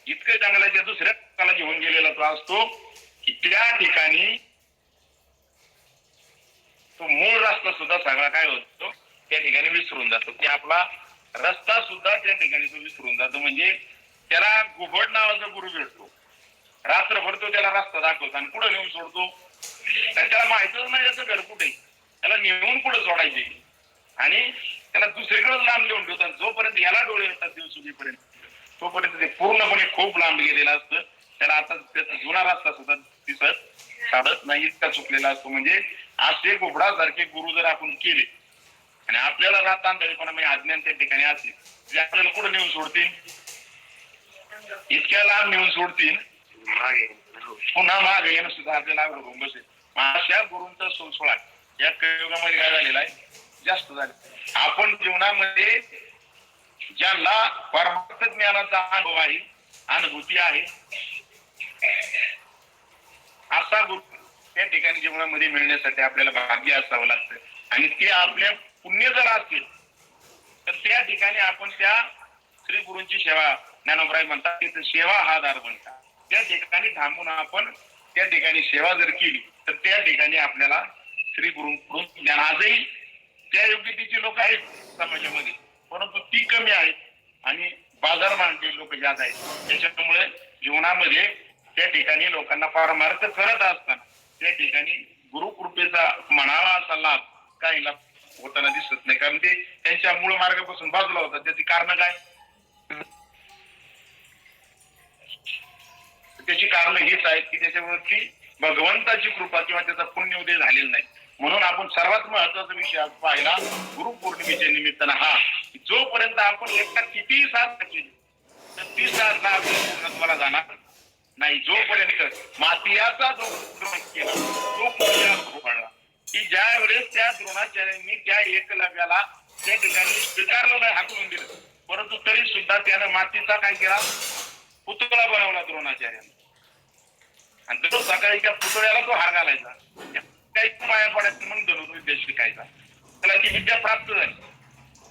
S4: इतकं जंगलाच्या दुसऱ्या टोकाला घेऊन गेलेला तो असतो की त्या ठिकाणी तो मूळ रस्ता सुद्धा सगळा काय होतो त्या ठिकाणी विसरून जातो. की आपला रस्ता सुद्धा त्या ठिकाणी तो विसरून जातो. म्हणजे त्याला घुबड नावाचा गुरु भेटतो. रात्रभर तो त्याला रस्ता दाखवतो आणि पुढे नेऊन सोडतो. त्याला माहितच नाही त्याचं घर कुठे. त्याला नेऊन पुढे सोडायचे आणि त्याला दुसरीकडे लांब लिहून ठेवतात. जोपर्यंत याला डोळे येतात दिवसुगीपर्यंत तोपर्यंत ते पूर्णपणे खूप लांब गेलेलं असतं. त्याला आता त्याचा जुना रस्ता सुद्धा दिसत काढत नाही इतका चुकलेला असतो. म्हणजे असे घुबडासारखे गुरु जर आपण केले आणि आपल्याला रात आंधळेपणा म्हणजे अज्ञान त्या ठिकाणी असेल जे आपल्याला कुठे नेऊन सोडतील इतक्या लांब नेऊन सोडतील पुन्हा मागे येणं सुद्धा आपल्याला अवघड बसेल. अशा गुरूंचा सोळा या कलियुगामध्ये काय झालेला आहे जास्त झाले. आपण जीवनामध्ये ज्यांना परमार्थ ज्ञानाचा अनुभव आहे अनुभूती आहे असा गुरु त्या ठिकाणी जीवनामध्ये मिळण्यासाठी आपल्याला भाग्य असावं लागतं. आणि ते आपल्या पुण्य जर असतील तर त्या ठिकाणी आपण त्या श्री गुरूंची सेवा ज्ञानोबराय म्हणतात तिथं सेवा हा दार बनतात. त्या ठिकाणी थांबून आपण त्या ठिकाणी सेवा जर केली तर त्या ठिकाणी आपल्याला श्री गुरूंकडून ज्ञान. आजही त्या योग्यतेची लोक आहेत समाजामध्ये परंतु ती कमी आहेत आणि बाजार मांडलेले लोक जास्त आहेत. त्याच्यामुळे जीवनामध्ये त्या ठिकाणी लोकांना परमार्थ करत असताना त्या ठिकाणी गुरुकृपेचा म्हणावा असा लाभ काही लाभ होताना दिसत नाही. कारण ते त्यांच्या मूळ मार्गापासून बाजूला होतात. त्याची कारण काय? त्याची कारण हीच आहेत की त्याच्यावरती भगवंताची कृपा किंवा त्याचा पुण्य उदय झालेला नाही. म्हणून आपण सर्वात महत्वाचा विषय आज पाहिला गुरुपौर्णिमेच्या निमित्तानं हा जोपर्यंत आपण एकटा कितीही साथ केली तर ती साधना आपल्या पूर्णत्वाला जाणार नाही. जोपर्यंत मातियाचा जो केला तो पुण्याला पडला की ज्या वेळेस त्या द्रोणाचार्यांनी त्या एकलव्याला त्या ठिकाणी स्वीकारलं नाही, हाकलून दिलं, परंतु तरी सुद्धा त्यानं मातीचा काय केला, पुतळा बनवला द्रोणाचार्याने. आणि तो सकाळी त्या पुतळ्याला तो हार घालायचा, काही पाया पडायचं म्हणून धनुर्विद्या शिकायचा. त्याला ती विद्या प्राप्त झाली.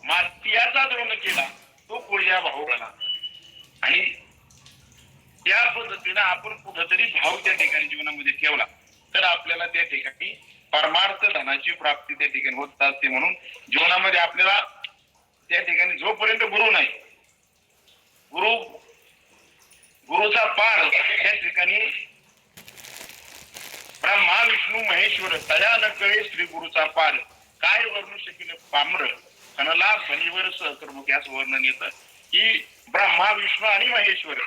S4: मातीयाचा द्रोण केला तो कोळ्या भाऊ झाला. आणि त्या पद्धतीनं आपण कुठंतरी भाव त्या ठिकाणी जीवनामध्ये ठेवला तर आपल्याला त्या ठिकाणी परमार्थ धनाची प्राप्ती त्या ठिकाणी होत असते. म्हणून जीवनामध्ये आपल्याला त्या ठिकाणी जोपर्यंत गुरु नाही, गुरुचा पार त्या ठिकाणी ब्रह्मा विष्णू महेश्वर तया न कळे श्री गुरुचा पार काय वर्णू शकेल पाम्र कनला फणीवर सहकर्म याच वर्णन येतं की ब्रह्मा विष्णू आणि महेश्वर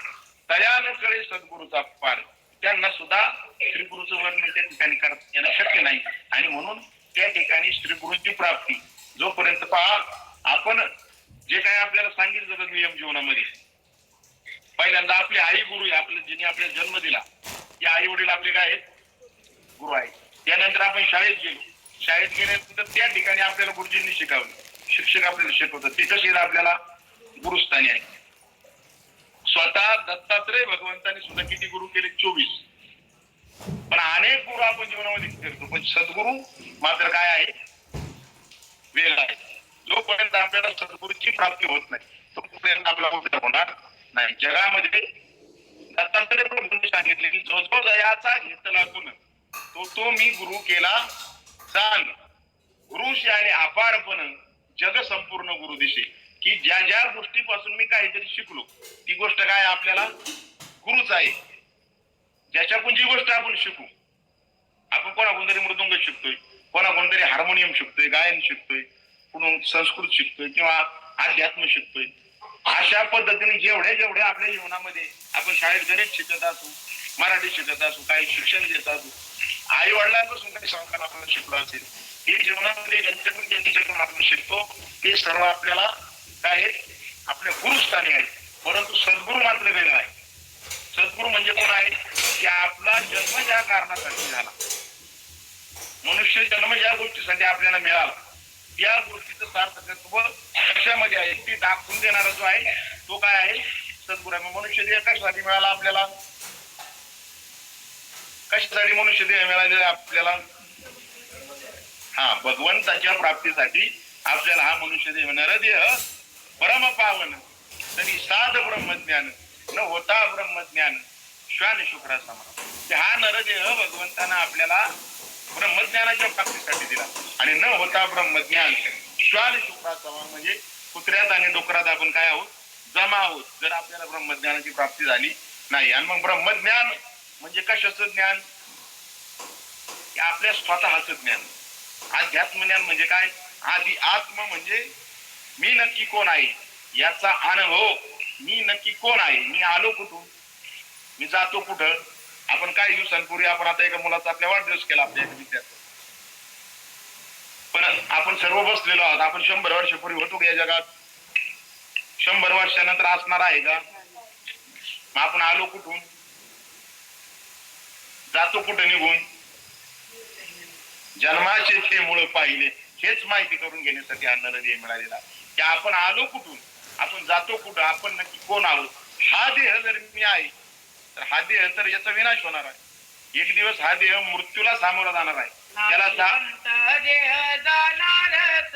S4: तया न कळे सद्गुरूचा पार त्यांना सुद्धा श्री गुरुचं वर्णन त्या ठिकाणी करता येणं शक्य नाही. आणि म्हणून त्या ठिकाणी श्री गुरुची प्राप्ती जोपर्यंत पहा आपण जे काही आपल्याला सांगितलं जातं नियम जीवनामध्ये, पहिल्यांदा आपली आई गुरु आहे, आपल्या जिने आपल्याला जन्म दिला की आई वडील आपले काय आहेत, गुरु आहेत. त्यानंतर आपण शाळेत गेलो, शाळेत गेल्यानंतर त्या ठिकाणी आपल्याला गुरुजींनी शिकवलं, शिक्षक आपल्याला शिकवतात, ते कसे आपल्याला गुरुस्थानी आहे. स्वतः दत्तात्रय भगवंतांनी सुद्धा किती गुरु केले, 24. पण अनेक गुरु आपण जीवनामध्ये करतो, पण सद्गुरु मात्र काय आहे, वेगळा आहे. जोपर्यंत आपल्याला सद्गुरूची प्राप्ती होत नाही तोपर्यंत आपला उद्धार होणार नाही. जगामध्ये दत्तात्रय प्रभूंनी सांगितले की जो जो दयाचा घेतला गुण तो मी गुरु केला जाण, गुरुशी आणि अपारपण जग संपूर्ण गुरु दिशे. की ज्या ज्या गोष्टीपासून मी काहीतरी शिकलो ती गोष्ट काय आपल्याला गुरुच आहे. ज्याच्याकडून जी गोष्ट आपण शिकू, आपण कोणाकडून तरी मृदुंग शिकतोय, कोणाकडून तरी हार्मोनियम शिकतोय, गायन शिकतोय, कुठून संस्कृत शिकतोय किंवा अध्यात्म शिकतोय. अशा पद्धतीने जेवढे आपल्या जीवनामध्ये आपण शाळेत गणित शिकत असू, मराठी शिकत असू, काही शिक्षण देत असू, आई वडिलांपासून काही संस्कार आपण शिकलो असेल, हे जीवनामध्ये ज्यांच्याकडून आपण शिकतो ते सर्व आपल्याला काय आपल्या गुरुस्थानी आहे. परंतु सद्गुरू मात्र वेगळा आहे. सद्गुरू म्हणजे कोण आहे की आपला जन्म ज्या कारणासाठी झाला, मनुष्य जन्म ज्या गोष्टीसाठी आपल्याला मिळाला त्या गोष्टीचं सार्थकत्व कशामध्ये आहे ती दाखवून देणारा जो आहे तो काय आहे, सद्गुरू आहे. मनुष्य देह कशासाठी मिळाला आपल्याला, कशासाठी मनुष्य देह मिळालेला आपल्याला, हा भगवंताच्या प्राप्तीसाठी आपल्याला हा मनुष्य देह. नरदेह परम पावन तरी साध ब्रह्मज्ञान न होता ब्रह्मज्ञान श्वान शुक्रा समा. हा नरदेह भगवंतानं आपल्याला ब्रह्मज्ञानाच्या प्राप्तीसाठी दिला आणि न होता ब्रह्मज्ञान श्वान शुक्रा समा म्हणजे कुत्र्यात आणि डोकरात आपण काय आहोत, जमा आहोत जर आपल्याला ब्रह्मज्ञानाची प्राप्ती झाली नाही. आणि मग ब्रह्मज्ञान म्हणजे कशाचं ज्ञान, आपल्या स्वतःचं ज्ञान. अध्यात्म ज्ञान म्हणजे काय, आधी आत्म म्हणजे मी नक्की कोण आहे याचा अनुभव. मी नक्की कोण आहे, मी आलो कुठून, मी जातो कुठं. आपण काही दिवसांपूर्वी आपण आता एका मुलाचा आपल्या वाढदिवस केला आपल्या एका विद्यार्थी, पण आपण सर्व बसलेलो आहोत. आपण 100 वर्षापूर्वी होतो का या जगात, 100 वर्षानंतर असणार आहे का. मग आपण आलो कुठून, जातो कुठं निघून. जन्माचे ते मूळ पाहिले हेच माहिती करून घेण्यासाठी हा नरदेह मिळालेला की आपण आलो कुठून, आपण जातो कुठं, आपण नक्की कोण आहोत. हा देह जर मी आहे तर हा देह तर याचा विनाश होणार आहे. एक दिवस हा देह मृत्यूला सामोरा जाणार आहे. त्याला
S2: देह जाणारच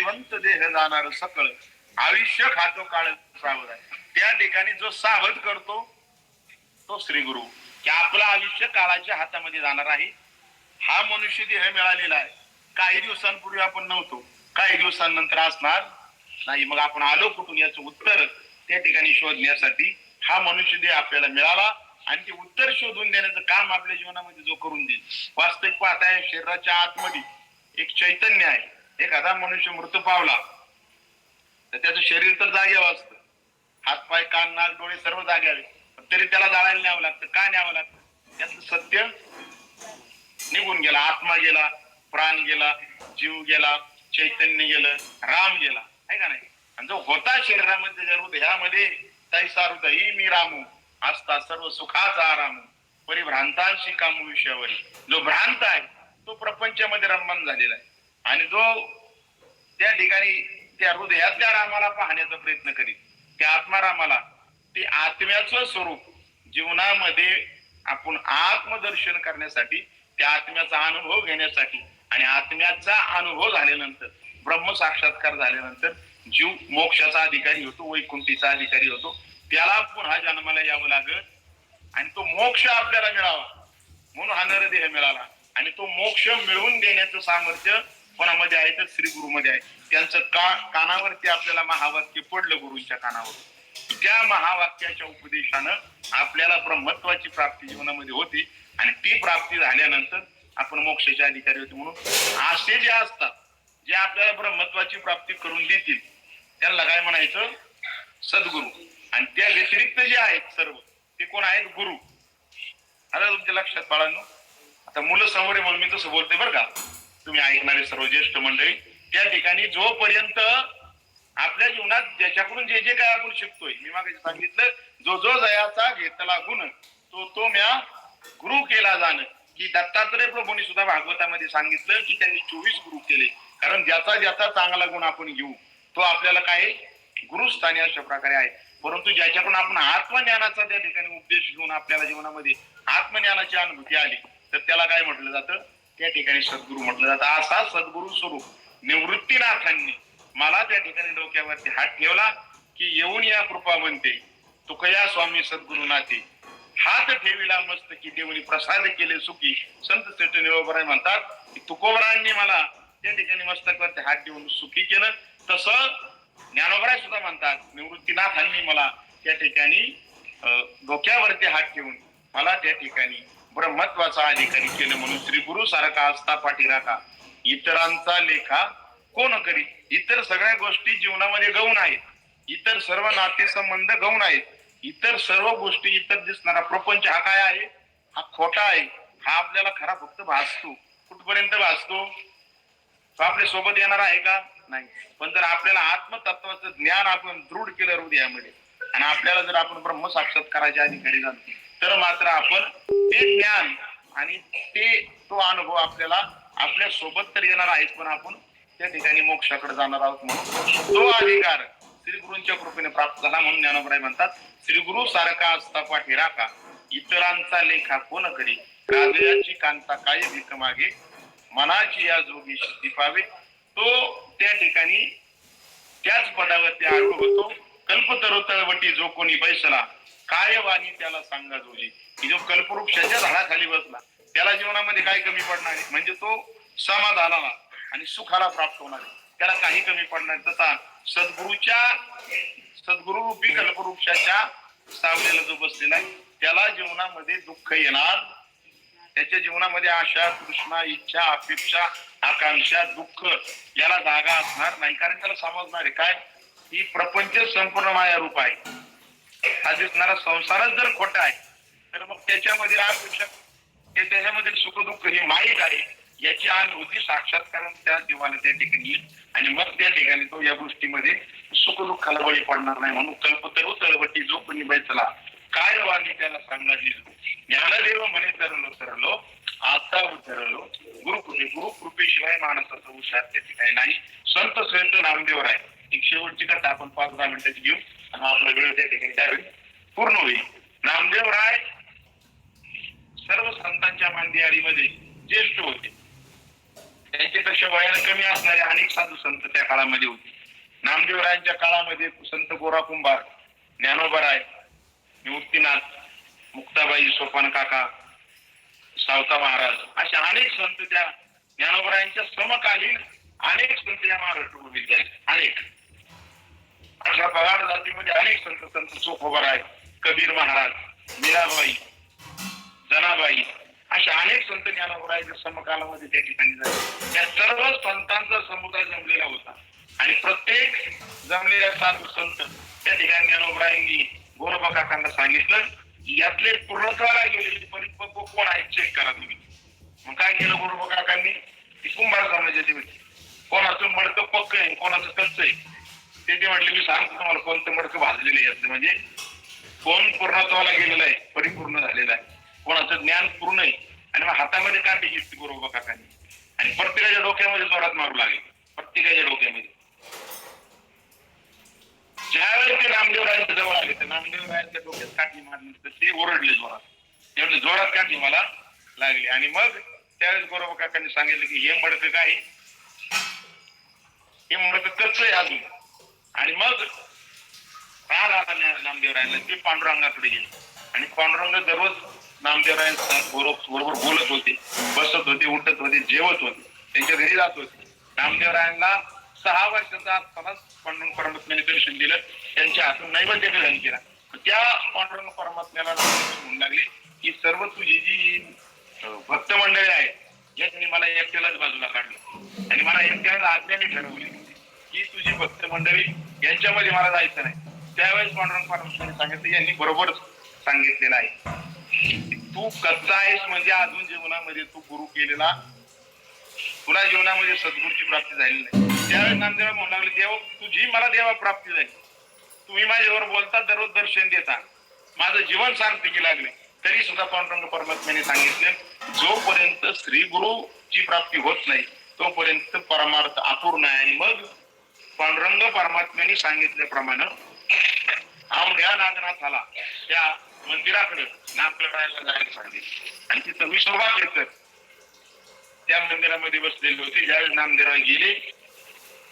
S4: नाशवंत देह जाणार सकळ, आयुष्य खातो काळ सावध आहे. त्या ठिकाणी जो सावध करतो तो श्री गुरु, की आपलं आयुष्य काळाच्या हातामध्ये जाणार आहे. हा मनुष्य देह मिळालेला आहे. काही दिवसांपूर्वी आपण नव्हतो, काही दिवसांनंतर असणार नाही. मग आपण आलो कुठून याचं उत्तर त्या ठिकाणी शोधण्यासाठी हा मनुष्य देह आपल्याला मिळाला आणि ते उत्तर शोधून देण्याचं काम आपल्या जीवनामध्ये जो करून देईल. वास्तविक पाहताय शरीराच्या आतमध्ये एक चैतन्य आहे. एखादा मनुष्य मृत्यू पावला तर त्याचं शरीर तर जागेवर असतं, हातपाय कान नाक डोळे सर्व जाग्यावे, तरी त्याला जाळायला न्यावं लागतं. का न्यावं लागतं? त्याचं सत्य निघून गेला, आत्मा गेला, प्राण गेला, जीव गेला, चैतन्य गेलं, राम गेला, आहे का नाही? आणि जो होता शरीरामध्ये हृदयामध्ये तैसा हृदयी मी रामू असता सर्व सुखाचा आराम परिभ्रांतांशी कामू विषयावर. जो भ्रांत आहे तो प्रपंचामध्ये रममान झालेला आहे आणि जो त्या ठिकाणी त्या हृदयातल्या रामाला पाहण्याचा प्रयत्न करीत, त्या आत्मारामाला, ते आत्म्याचं स्वरूप जीवनामध्ये आपण आत्मदर्शन करण्यासाठी, त्या आत्म्याचा अनुभव घेण्यासाठी आणि आत्म्याचा अनुभव झाल्यानंतर, ब्रह्म साक्षात्कार झाल्यानंतर जीव मोक्षाचा अधिकारी होतो, वैकुंठीचा अधिकारी होतो. त्याला पुन्हा जन्माला यावं लागत आणि तो मोक्ष आपल्याला मिळावा म्हणून हा नरदेह मिळाला. आणि तो मोक्ष मिळवून देण्याचं सामर्थ्य कोणामध्ये आहे तर श्री गुरुमध्ये आहे. त्यांचं कानावरती आपल्याला महावाक्य पडलं गुरूंच्या कानावर. त्या महावाक्याच्या उपदेशानं आपल्याला ब्रह्मत्वाची प्राप्ती जीवनामध्ये होती आणि ती प्राप्ती झाल्यानंतर आपण मोक्षाचे अधिकारी होते. म्हणून असे जे असतात जे आपल्याला ब्रह्मत्वाची प्राप्ती करून देतील त्यांना काय म्हणायचं? सद्गुरू. आणि त्या व्यतिरिक्त जे आहेत सर्व ते कोण आहेत? गुरु. आता तुमच्या लक्षात बाळांनो, आता मुलं समोर आहे म्हणून मी तसं बोलते बरं का, तुम्ही ऐकणारे सर्व ज्येष्ठ मंडळी, त्या ठिकाणी जोपर्यंत आपल्या जीवनात ज्याच्याकडून जे जे काय आपण शिकतोय, मी मागे सांगितलं, जो जो जयाचा घेतला गुण तो म्या गुरु केला जाणं, की दत्तात्रय प्रभूंनी सुद्धा भागवतामध्ये सांगितलं की त्यांनी 24 गुरु केले. कारण ज्याचा ज्याचा चांगला गुण आपण घेऊ तो आपल्याला काय गुरुस्थानी अशा प्रकारे आहे. परंतु ज्याच्याकडून आपण आत्मज्ञानाचा त्या ठिकाणी उपदेश घेऊन आपल्याला जीवनामध्ये आत्मज्ञानाची अनुभूती आली तर त्याला काय म्हटलं जातं? त्या ठिकाणी सद्गुरू म्हटलं जातं. असा सद्गुरू स्वरूप निवृत्तीनाथांनी मला त्या ठिकाणी डोक्यावरती हात ठेवला की येऊन या कृपा म्हणते तुकया स्वामी सद्गुरुनाथे, हात ठेविला मस्त की देवनी प्रसाद केले सुखी. संत श्रेष्ठ निळोबराय म्हणतात की तुकोबरायांनी मला त्या ठिकाणी मस्तकावरती हात ठेवून सुखी केलं. तसं ज्ञानोबराय सुद्धा म्हणतात निवृत्तीनाथांनी मला त्या ठिकाणी डोक्यावरती हात ठेवून मला त्या ठिकाणी ब्रह्मत्वाचा अधिकारी केलं. म्हणून श्री गुरु सारखा असता पाठीराखा इतरांचा लेखा कोण करी. इतर सगळ्या गोष्टी जीवनामध्ये गौण आहेत, इतर सर्व नाते संबंध गौण आहेत, इतर सर्व गोष्टी, इतर दिसणारा प्रपंच हा काय आहे? हा खोटा आहे. हा आपल्याला खरा फक्त भासतो. कुठपर्यंत भासतो? तो आपल्या सोबत येणार आहे का? नाही. पण जर आपल्याला आत्मतत्वाचं ज्ञान आपण दृढ केलं हृदयामध्ये आणि आपल्याला जर आपण ब्रह्म साक्षात्काराच्या अधिकारी झालो तर मात्र आपण ते ज्ञान आणि तो अनुभव आपल्याला आपल्या सोबत तर येणार आहेच, पण आपण त्या ठिकाणी मोक्षाकडे जाणार आहोत. म्हणून तो अधिकार श्री गुरूंच्या कृपेने प्राप्त झाला. म्हणून ज्ञानोबराय म्हणतात श्री गुरु सारखा असता पाठीराखा इतरांचा लेखा कोण करी. राजयाची कांता काय भीक मागे मनाची या जोगी सिद्धी पावे. तो त्या ठिकाणी त्याच पदावरती आरूढ होतो. कल्पतरू तळवटी जो कोणी बैसला काय वाणी त्याला सांगा जोजी. की जो कल्पवृक्षाच्या झाडाखाली बसला त्याला जीवनामध्ये काय कमी पडणार आहे? म्हणजे तो समाधानाला आणि सुखाला प्राप्त होणार आहे, त्याला काही कमी पडणार. तसा सद्गुरु रूपी कल्पवृक्षाच्या सावलेला जो बसलेला आहे त्याला जीवनामध्ये दुःख येणार, त्याच्या जीवनामध्ये आशा, तृष्णा, इच्छा, अपेक्षा, आकांक्षा, दुःख याला जागा असणार नाही. कारण त्याला समजणार आहे काय? ही प्रपंच संपूर्ण माया रूप आहे. हा दिसणारा संसारच जर खोटा आहे तर मग त्याच्यामध्ये अपेक्षा, त्याच्यामध्ये सुख दुःख हे माईक आहे याची अनुभूती साक्षात्कार त्या देवाला त्या ठिकाणी येईल आणि मग त्या ठिकाणी तो या गोष्टीमध्ये सुख दुःखाला बळी पडणार नाही. म्हणून कल्पतरू तळवटी जो कोणी बैसला काय वाणी त्याला सांगा दिलो. ज्ञानदेव म्हणे तरलो आता उतरलो. गुरुकृपेशिवाय माणसाचा हुशार त्या ठिकाणी नाही. संत श्रेष्ठ नामदेव आहे. एक शेवटची कथा आपण 5-10 मिनिटाची घेऊ आणि आपला वेळ त्या ठिकाणी त्यावेळी पूर्ण होईल. नामदेव राय सर्व संतांच्या मांदियाळीमध्ये ज्येष्ठ होते. त्यांच्यापेक्षा वयाने कमी असणारे अनेक साधू संत त्या काळामध्ये होते. नामदेवरायांच्या काळामध्ये संत गोरा कुंभार, ज्ञानोबराय, निवृत्तीनाथ, मुक्ताबाई, सोपान काका, सावता महाराज असे अनेक संत त्या ज्ञानोबरायांच्या समकालीन अनेक संत या महाराष्ट्रामध्ये झाले. अनेक अशा पगार जातीमध्ये अनेक संत, संत चोखोबराय, कबीर महाराज, मीराबाई, जनाबाई अशा अनेक संत ज्ञानोबरायांच्या समकालामध्ये त्या ठिकाणी झाले. त्या सर्व संतांचा समुदाय जमलेला होता आणि प्रत्येक जमलेल्या साधू संत त्या ठिकाणी ज्ञानोबरायांनी गोरोबा काकांना सांगितलं यातले पूर्णत्वाला गेलेले परिपक्व कोण आहेत चेक करा तुम्ही. मग काय केलं गोरोबा काकांनी? कुंभार समाजाचे कोणाचं मडकं पक्क आहे, कोणाचं कच्च आहे ते म्हटले मी सांगतो तुम्हाला कोणतं मडकं भाजलेलं आहे. म्हणजे कोण पूर्णत्वाला गेलेलं आहे, परिपूर्ण झालेलं आहे, कोणाचं ज्ञान पूर्ण आहे. आणि मग हातामध्ये काठी घेतली गोरोबा काकांनी आणि प्रत्येकाच्या डोक्यामध्ये जोरात मारू लागले. प्रत्येकाच्या डोक्यामध्ये ज्यावेळेस ते नामदेवरायांच्या जवळ आले तर नामदेवरायांच्या डोक्यात काठी मारली तर ते ओरडले जोरात. त्यावेळेस जोरात काठी मला लागली आणि मग त्यावेळेस गोरोबा काकांनी सांगितलं की हे मडकं काय, हे मडकं कच्च आहे अजून. आणि मग राग आला नामदेवरायांना. ते पांडुरंगाकडे गेले आणि पांडुरंग दररोज नामदेवरायांच्या बरोबर बोलत होते, बसत होते, उठत होते, जेवत होते, त्यांच्या घरी जात होते. नामदेवरायांना 6 वर्षाचा असतानाच पांडुरंग परमात्म्याने दर्शन दिलं, त्यांच्या हातून नैवेद्य ग्रहण केला. त्या पांडुरंग परमात्म्याला म्हणू लागले की सर्व तुझी जी भक्त मंडळी आहेत यांनी मला एकट्यालाच बाजूला काढलं आणि मला एकट्याला आज्ञाने ठरवली की तुझी भक्त मंडळी यांच्यामध्ये मला जायचं नाही. त्यावेळेस पांडुरंग परमात्म्याने सांगितलं, यांनी बरोबर सांगितलेलं आहे, तू कच्चा आहेस म्हणजे अजून जीवनामध्ये तू गुरु केलेला, तुला जीवनामध्ये सद्गुरूची प्राप्ती झालेली नाही. त्यावेळेस नामदेव म्हणू लागले, देव तुझी मला देवा प्राप्ती झाली, तुम्ही माझ्यावर बोलता, दररोज दर्शन देता, माझं जीवन सार्थकी लागले. तरी सुद्धा पांडुरंग परमात्म्याने सांगितले जोपर्यंत श्री गुरुची प्राप्ती होत नाही तोपर्यंत परमार्थ अपूर्ण आहे. आणि मग पांडुरंग परमात्म्याने सांगितल्याप्रमाणे आमड्या नागनाथाला त्या मंदिराकडे नागलडायला जायला सांगितले आणि तिथं विश्वभा केसर त्या मंदिरामध्ये बसलेले होते. ज्यावेळेस नामदेवराय गेले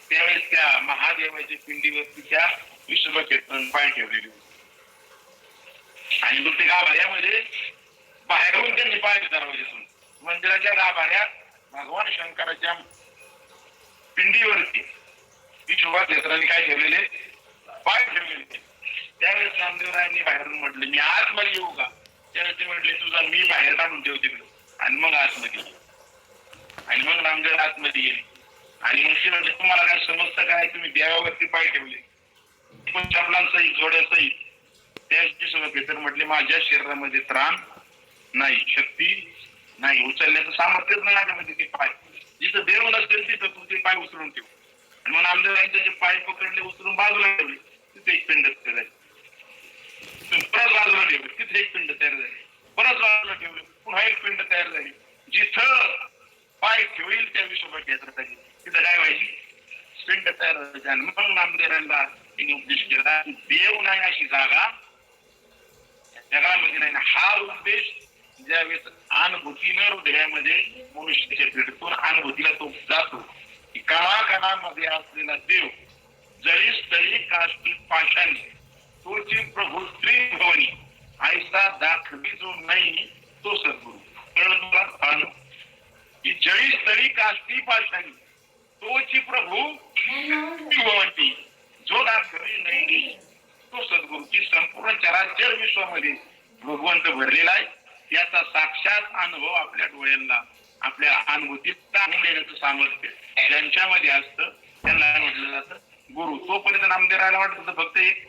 S4: त्यावेळेस त्या महादेवाच्या पिंडीवरती त्या विश्वभा केसर पाय ठेवलेले होते आणि मग ते गाभाऱ्यामध्ये बाहेरून त्यांनी पाय दरवाजेतून मंदिराच्या गाभाऱ्यात भगवान शंकराच्या पिंडीवरती विश्वभा केसरांनी काय ठेवलेले, पाय ठेवलेले. त्यावेळेस नामदेवरायांनी बाहेरून म्हटले मी आतमध्ये येऊ का? त्यावेळेस ते म्हटले तुझा मी बाहेर काढून ठेव तिकडे आणि मग आतमध्ये. आणि मग नामदेव आतमध्ये गेले आणि मग ते म्हटले तुम्हाला काय समजतं काय, तुम्ही देवावरती पाय ठेवले पण चपलांसहित जोड्यासहित. त्याची सगळं पेतर म्हटले माझ्या शरीरामध्ये त्राण नाही, शक्ती नाही, उचलण्याचं सामर्थ्यच नाही माझ्यामध्ये ते पाय. जिथं देव नसेल तिथं तू ते पाय उचलून ठेव. आणि मग नामदेवरायांचे जे पाय पकडले उचलून बाजूला ठेवले, तिथे एक पिंड तयार झाली. परत बाजूला ठेवले, तिथे एक पिंड तयार झाली. परत बाजूला ठेवले, पुन्हा एक पिंड तयार झाली. जिथं पाय ठेवईल त्या विश्वभा केसराची तिथं काय व्हायची, पिंड तयार व्हायची. आणि मग नामदेवरायांना त्यांनी उपदेश केला की देव नाही अशी जागा जगामध्ये नाही. हा उपदेश ज्यावेळेस अनुभूतीनं हृदयामध्ये मनुष्याच्या भेटतो, अनुभूतीला तो जातो की कणाकणामध्ये असलेला देव जळी स्थळी काष्टी पाषाणी तोची प्रभू स्त्री भवनी ऐसा दाखवी जो नाही तो सद्गुरु. कळलं तुला की जळी स्थळी काष्टी पाषाणी तोची प्रभू भवनी जो दाखवी नाही तो सद्गुरु. की संपूर्ण चराचर विश्वामध्ये भगवंत भरलेला आहे, याचा साक्षात अनुभव आपल्या डोळ्यांना आपल्या अनुभूतीत आणून देण्याचं सामर्थ्य ज्यांच्यामध्ये असतं त्यांना म्हटलं जातं गुरु. तोपर्यंत नामदेवरायला वाटत होतं फक्त एक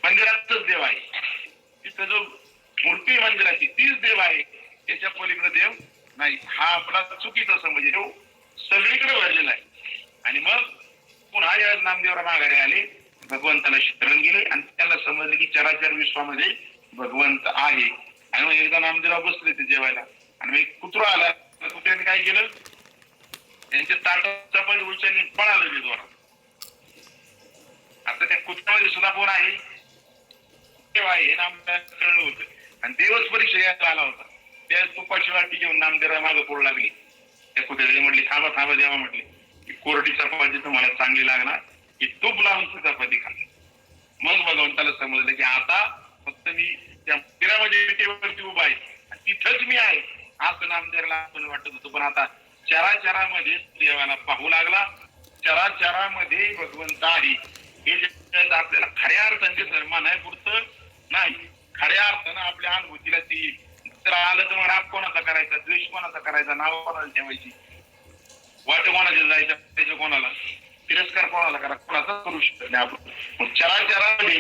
S4: मंदिरातच देव आहे, तिथं जो मूर्ती मंदिराची तीच देव आहे, त्याच्या पलीकडे देव नाही. हा आपला चुकीचा समज आहे, तो सगळीकडे भरलेला आहे. आणि मग पुन्हा या नामदेवराय माघारी आले, भगवंताला शरण गेले आणि त्याला समजले की चराचर विश्वामध्ये भगवंत आहे. आणि मग एकदा नामदेवराव बसले ते जेवायला आणि मग एक कुत्रा आला. कुत्र्याने काय केलं, त्यांच्या ताटात चपाती उचलली पळालं ते जोरात. आता त्या कुत्र्यामध्ये सुद्धा कोण आहे, देव आहे हे नामदेव कळलं होतं. आणि देवच परीक्षा यायला आला होता. त्या तुपाची वाटी घेऊन नामदेवराय मागे पडू लागली. त्या कुत्र्याने म्हटले थांबा थांबा देवा म्हटले की कोरडी चपाती तुम्हाला चांगली लागणार की तूप लावून चपाती खा. मग भगवंताला समजलं की आता फक्त मी त्या मंदिरामध्ये विटेवरती उभा आहे आणि तिथंच मी आहे असं नामदेवाला आपण वाटत होतं. पण आता चराचरामध्ये देवाला पाहू लागला. चराचरामध्ये भगवंत आहे हे जे आपल्याला खऱ्या अर्थाने धर्म नाही पुरतं नाही, खऱ्या अर्थानं आपल्या अनुभूतीला ती तर आलं तर मग राग कोणाचा करायचा, द्वेष कोणाचा करायचा, नाव कोणाला ठेवायची, वाट कोणाच्या जायचं त्याच्या कोणाला, तिरस्कार कोणाला करा, कोणाचा करू शकत नाही आपण. मग चराचरामध्ये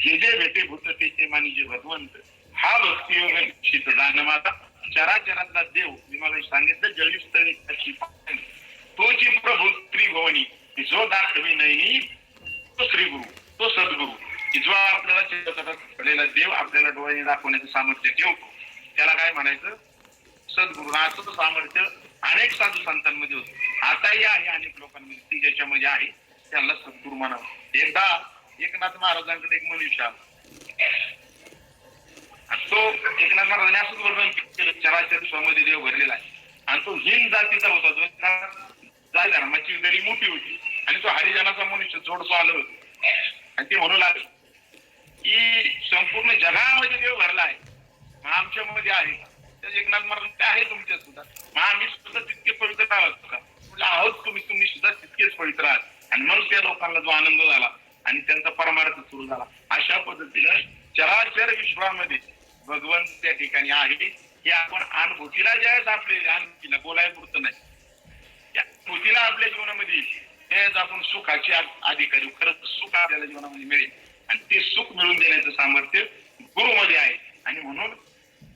S4: जे जे भेटे भूत ते मानी जे भगवंत हा भक्तियोग निश्चित जाणं माझा चराचरातला देव. मी मला सांगितलं जळीस्थळी तोची प्रभू त्रिभुवनी जो दाखवी नाही तो श्रीगुरु, तो सद्गुरु की जो आपल्याला चित्रपटात देव आपल्याला डोळ्याने दाखवण्याचं सामर्थ्य ठेवतो त्याला काय म्हणायचं सद्गुरु. असं सामर्थ्य अनेक साधू संतांमध्ये होतं, आताही आहे अनेक लोकांमध्ये ती ज्याच्यामध्ये आहे त्यांना सद्गुरु म्हणावं. एकदा एकनाथ महाराजांकडे एक मनुष्य तो एकनाथ महाराजांनी असंच वर्णन केलं चराचर विश्वामध्ये देव भरलेला आहे आणि तो हिंद जातीचा होता, जो जाय धर्माची दरी मोठी होती आणि तो हरिजनाचा मनुष्य जोडतो आलं होतं आणि ते म्हणू लागले की संपूर्ण जगामध्ये देव भरला आहे मग आमच्या मध्ये आहे का. त्या एकनाथ महाराज आहे तुमच्या सुद्धा, मग आम्ही सुद्धा तितके पवित्र आहोत का, म्हणजे आहोत तुम्ही सुद्धा तितकेच पवित्र आहात. आणि मग त्या लोकांना जो आनंद झाला आणि त्यांचा परमार्थ सुरू झाला. अशा पद्धतीनं चराचर विश्वामध्ये भगवंत त्या ठिकाणी आहे हे आपण अनुभूतीला ज्यावेळेस आपले अनुभूतीला बोलायला पुरतं नाही, त्या अनुभूतीला आपल्या जीवनामध्ये त्यावेळेस आपण सुखाचे अधिकारी खरंच सुख आपल्याला जीवनामध्ये मिळेल आणि ते सुख मिळून देण्याचं सामर्थ्य गुरुमध्ये आहे. आणि म्हणून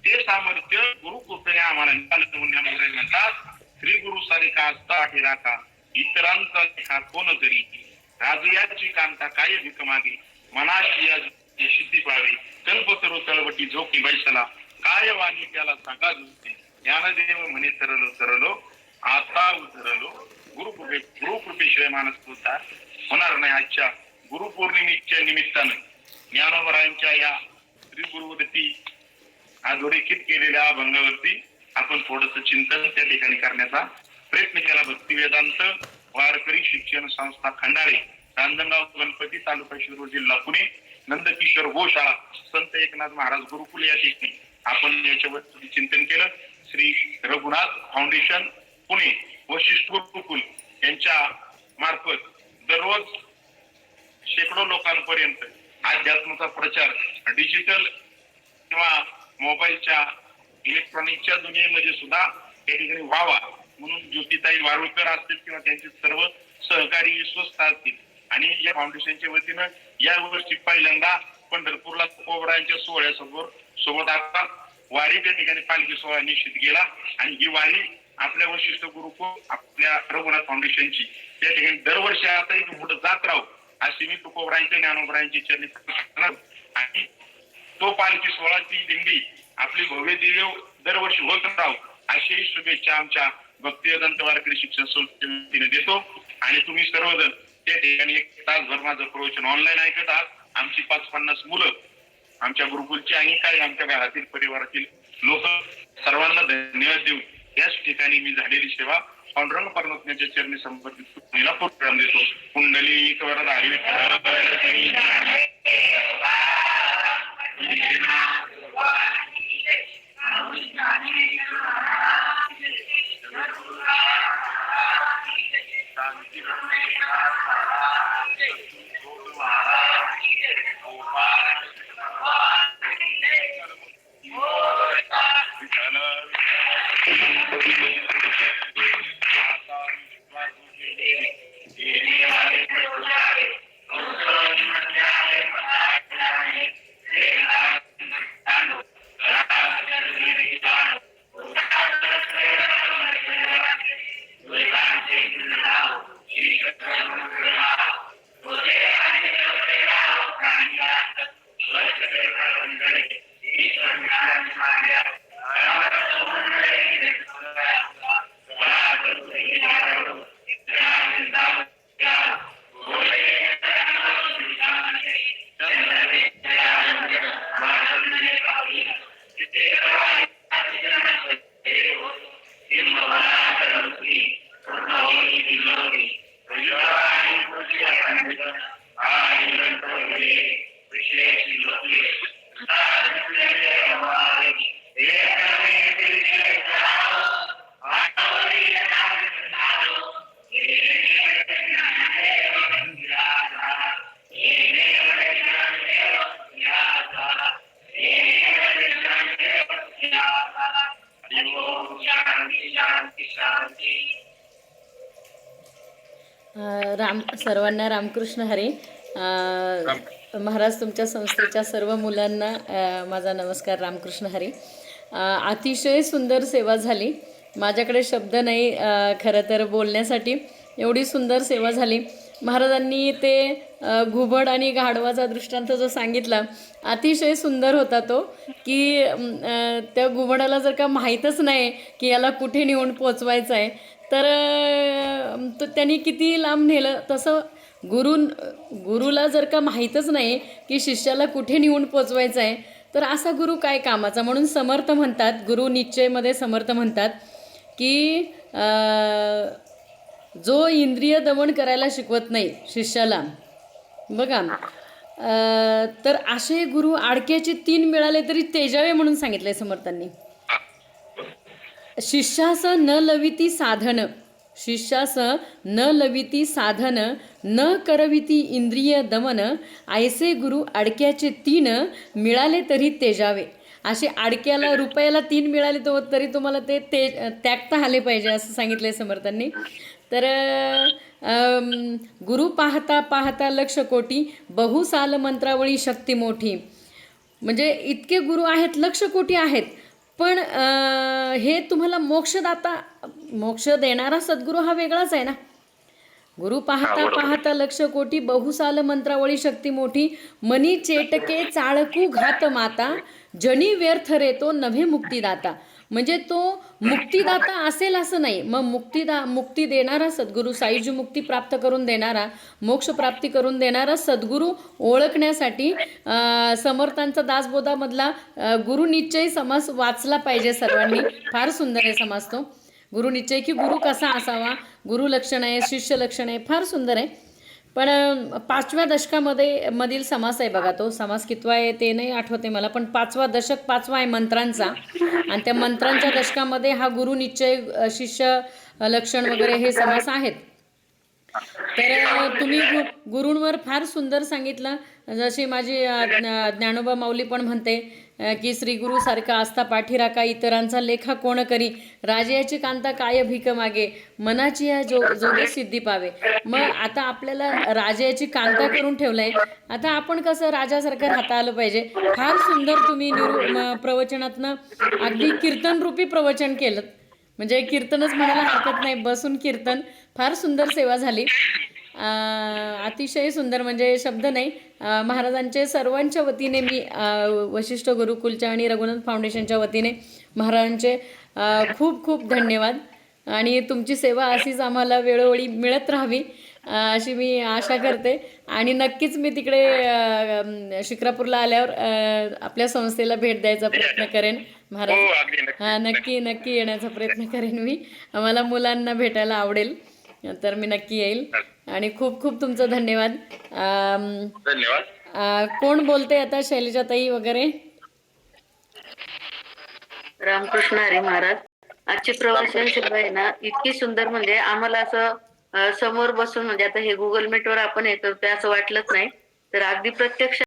S4: ते सामर्थ्य गुरु कृपेने आम्हाला म्हणतात श्री गुरु सारिका असता राखा इतरांचा लेखा कोण करी राजयाची कांता काय भीक मागे मनाची सिद्धी पावे कल्पतरू तळवटी झोकी बैसला काय वाणी त्याला सांगा जुते ज्ञानदेव म्हणे तरलो तरलो आता उतरलो गुरुकृपेशिवाय मानस उद्धार होणार नाही. आजच्या गुरुपौर्णिमेच्या निमित्तानं ज्ञानोबरायांच्या या श्री गुरुवरती अधोरेखित केलेल्या अभंगावरती आपण थोडस चिंतन त्या ठिकाणी करण्याचा प्रयत्न केला. भक्ती वेदांत वारकरी शिक्षण संस्था खंडाळे, रांजणगाव, गणपती, तालुका शिरूर, जिल्हा पुणे, नंदकिशोर गोशाळा, संत एकनाथ महाराज गुरुकुल या ठिकाणी आपण याच्यावरती चिंतन केलं. श्री रघुनाथ फाउंडेशन पुणे, वशिष्ठ गुरुकुल यांच्या मार्फत दररोज शेकडो लोकांपर्यंत अध्यात्माचा प्रचार डिजिटल किंवा मोबाईलच्या इलेक्ट्रॉनिकच्या दुनियेमध्ये सुद्धा त्या ठिकाणी व्हावा म्हणून ज्योतिताई वारुळकर असतील किंवा त्यांचे सर्व सहकारी विश्वस्त असतील आणि या फाउंडेशनच्या वतीनं या वर्षी पहिल्यांदा पंढरपूरला कोबरायांच्या सोबत आता वारी त्या ठिकाणी पालखी सोहळा निश्चित केला आणि ही वारी आपल्या वशिष्ठ गुरुकुल आपल्या रघुनाथ फाउंडेशनची त्या ठिकाणी दरवर्षी आता पुढे जात राहू अशी मी तुकोबरायांच्या ज्ञानोबरायांची चरणी आणि तो पालखी सोहळाची दिंडी आपली भव्य दिव्य दरवर्षी होत राहू अशी शुभेच्छा आमच्या भक्तिवेदांत वारकरी शिक्षण संस्थेने देतो. आणि तुम्ही सर्वजण त्या ठिकाणी एक तासभर माझं प्रवचन ऑनलाईन ऐकत आहात. आमची 550 मुलं आमच्या गुरुकुलची आणि काही आमच्या घरातील परिवारातील लोक सर्वांना धन्यवाद देऊन याच ठिकाणी मी झालेली सेवा पांडुरंग परमात्म्याच्या चरणी समर्पित प्रोग्राम देतो. कुंडली
S3: सर्वांना रामकृष्ण हरी. महाराज तुमच्या संस्थेच्या सर्व मुलांना माझा नमस्कार. रामकृष्ण हरी. अतिशय सुंदर सेवा झाली. माझ्याकडे शब्द नाही खरं तर बोलण्यासाठी. एवढी सुंदर सेवा झाली. महाराजांनी ते घुबड आणि गाढवाचा दृष्टांत जो सांगितला अतिशय सुंदर होता तो, की त्या घुबडाला जर का माहीतच नाही की याला कुठे नेऊन पोचवायचं आहे तर त्यांनी किती लांब नेलं. तसं गुरुला जर का माहीतच नाही की शिष्याला कुठे नेऊन पोचवायचं आहे तर असा गुरु काय कामाचा. म्हणून समर्थ म्हणतात, गुरु निश्चयमध्ये समर्थ म्हणतात की जो इंद्रिय दमन करायला शिकवत नाही शिष्याला, बघा, तर असे गुरु आडक्याचे 3 मिळाले तरी तेजावे म्हणून सांगितलंय समर्थांनी. शिष्यास न लविती साधन, शिष्यास न लविती साधन, न करविती इंद्रिय दमन, ऐसे गुरु अडक्याचे 3 मिळाले तरी तेजावे. असे अडक्याला रुपयाला 3 मिळाले तरी तुम्हाला ते त्यागता आले पाहिजे असं सांगितलंय समर्थांनी. तर गुरु पाहता पाहता लक्ष कोटी, बहुसाल मंत्रावळी शक्ती मोठी. म्हणजे इतके गुरु आहेत, लक्ष कोटी आहेत, पण हे तुम्हाला मोक्ष देणारा सद्गुरू हा वेगळाच आहे ना. गुरु पाहता पाहता लक्ष कोटी, बहुसाल मंत्रावळी शक्ती मोठी, मनी चेटके चाळकू घात माता, जनी व्यर्थ रे तो नभे मुक्तीदाता. म्हणजे तो मुक्तीदाता असेल असं नाही, मग मुक्ती देणारा सद्गुरू, साईजी मुक्ती प्राप्त करून देणारा, मोक्ष प्राप्ती करून देणारा सद्गुरू ओळखण्यासाठी समर्थांचा दासबोधामधला गुरुनिश्चय समास वाचला पाहिजे सर्वांनी. फार सुंदर आहे समास तो. गुरुनिश्चय की गुरु कसा असावा, गुरु लक्षण आहे, शिष्य लक्षण आहे, फार सुंदर आहे. पण 5व्या दशकामध्ये मधील समास आहे बघा. तो समास कितवा आहे ते नाही आठवते मला, पण 5वा दशक 5वा आहे मंत्रांचा. आणि त्या मंत्रांच्या दशकामध्ये हा गुरुनिश्चय, शिष्य लक्षण वगैरे हे समास आहेत. तर तुम्ही गुरूंवर फार सुंदर सांगितलं. जशी माझी ज्ञानोबा माऊली पण म्हणते की श्री गुरु सारखा आस्था पाठीराखा, इतरांचा लेखा कोण करी, राजाची कांता काय भीक मागे, मनाची या जोगे सिद्धी पावे. मग आता आपल्याला राजाची कांता करून ठेवलंय, आता आपण कसं राजासारखं राहता आलं पाहिजे. फार सुंदर तुम्ही प्रवचनातनं अगदी कीर्तन रूपी प्रवचन केलं. म्हणजे कीर्तनच म्हणायला हरकत नाही, बसून कीर्तन. फार सुंदर सेवा झाली, अतिशय सुंदर, म्हणजे शब्द नाही. महाराजांचे सर्वांच्या वतीने मी वशिष्ठ गुरुकुलच्या आणि रघुनाथ फाउंडेशनच्या वतीने महाराजांचे खूप खूप धन्यवाद. आणि तुमची सेवा अशीच आम्हाला वेळोवेळी मिळत राहावी अशी मी आशा करते. आणि नक्कीच मी तिकडे शिक्रापूरला आल्यावर आपल्या संस्थेला भेट द्यायचा प्रयत्न करेन महाराज. हां, नक्की येण्याचा प्रयत्न करेन मी. आम्हाला मुलांना भेटायला आवडेल, तर मी नक्की येईल. आणि खूप खूप तुमचं धन्यवाद. कोण बोलते आता, शैलजाताई वगैरे?
S5: रामकृष्ण हरी महाराज. आजची प्रवचन सेवा आहे ना इतकी सुंदर, म्हणजे आम्हाला असं समोर बसून, म्हणजे आता हे गुगल मीटवर आपण हे करतोय असं वाटलंच नाही, तर अगदी प्रत्यक्ष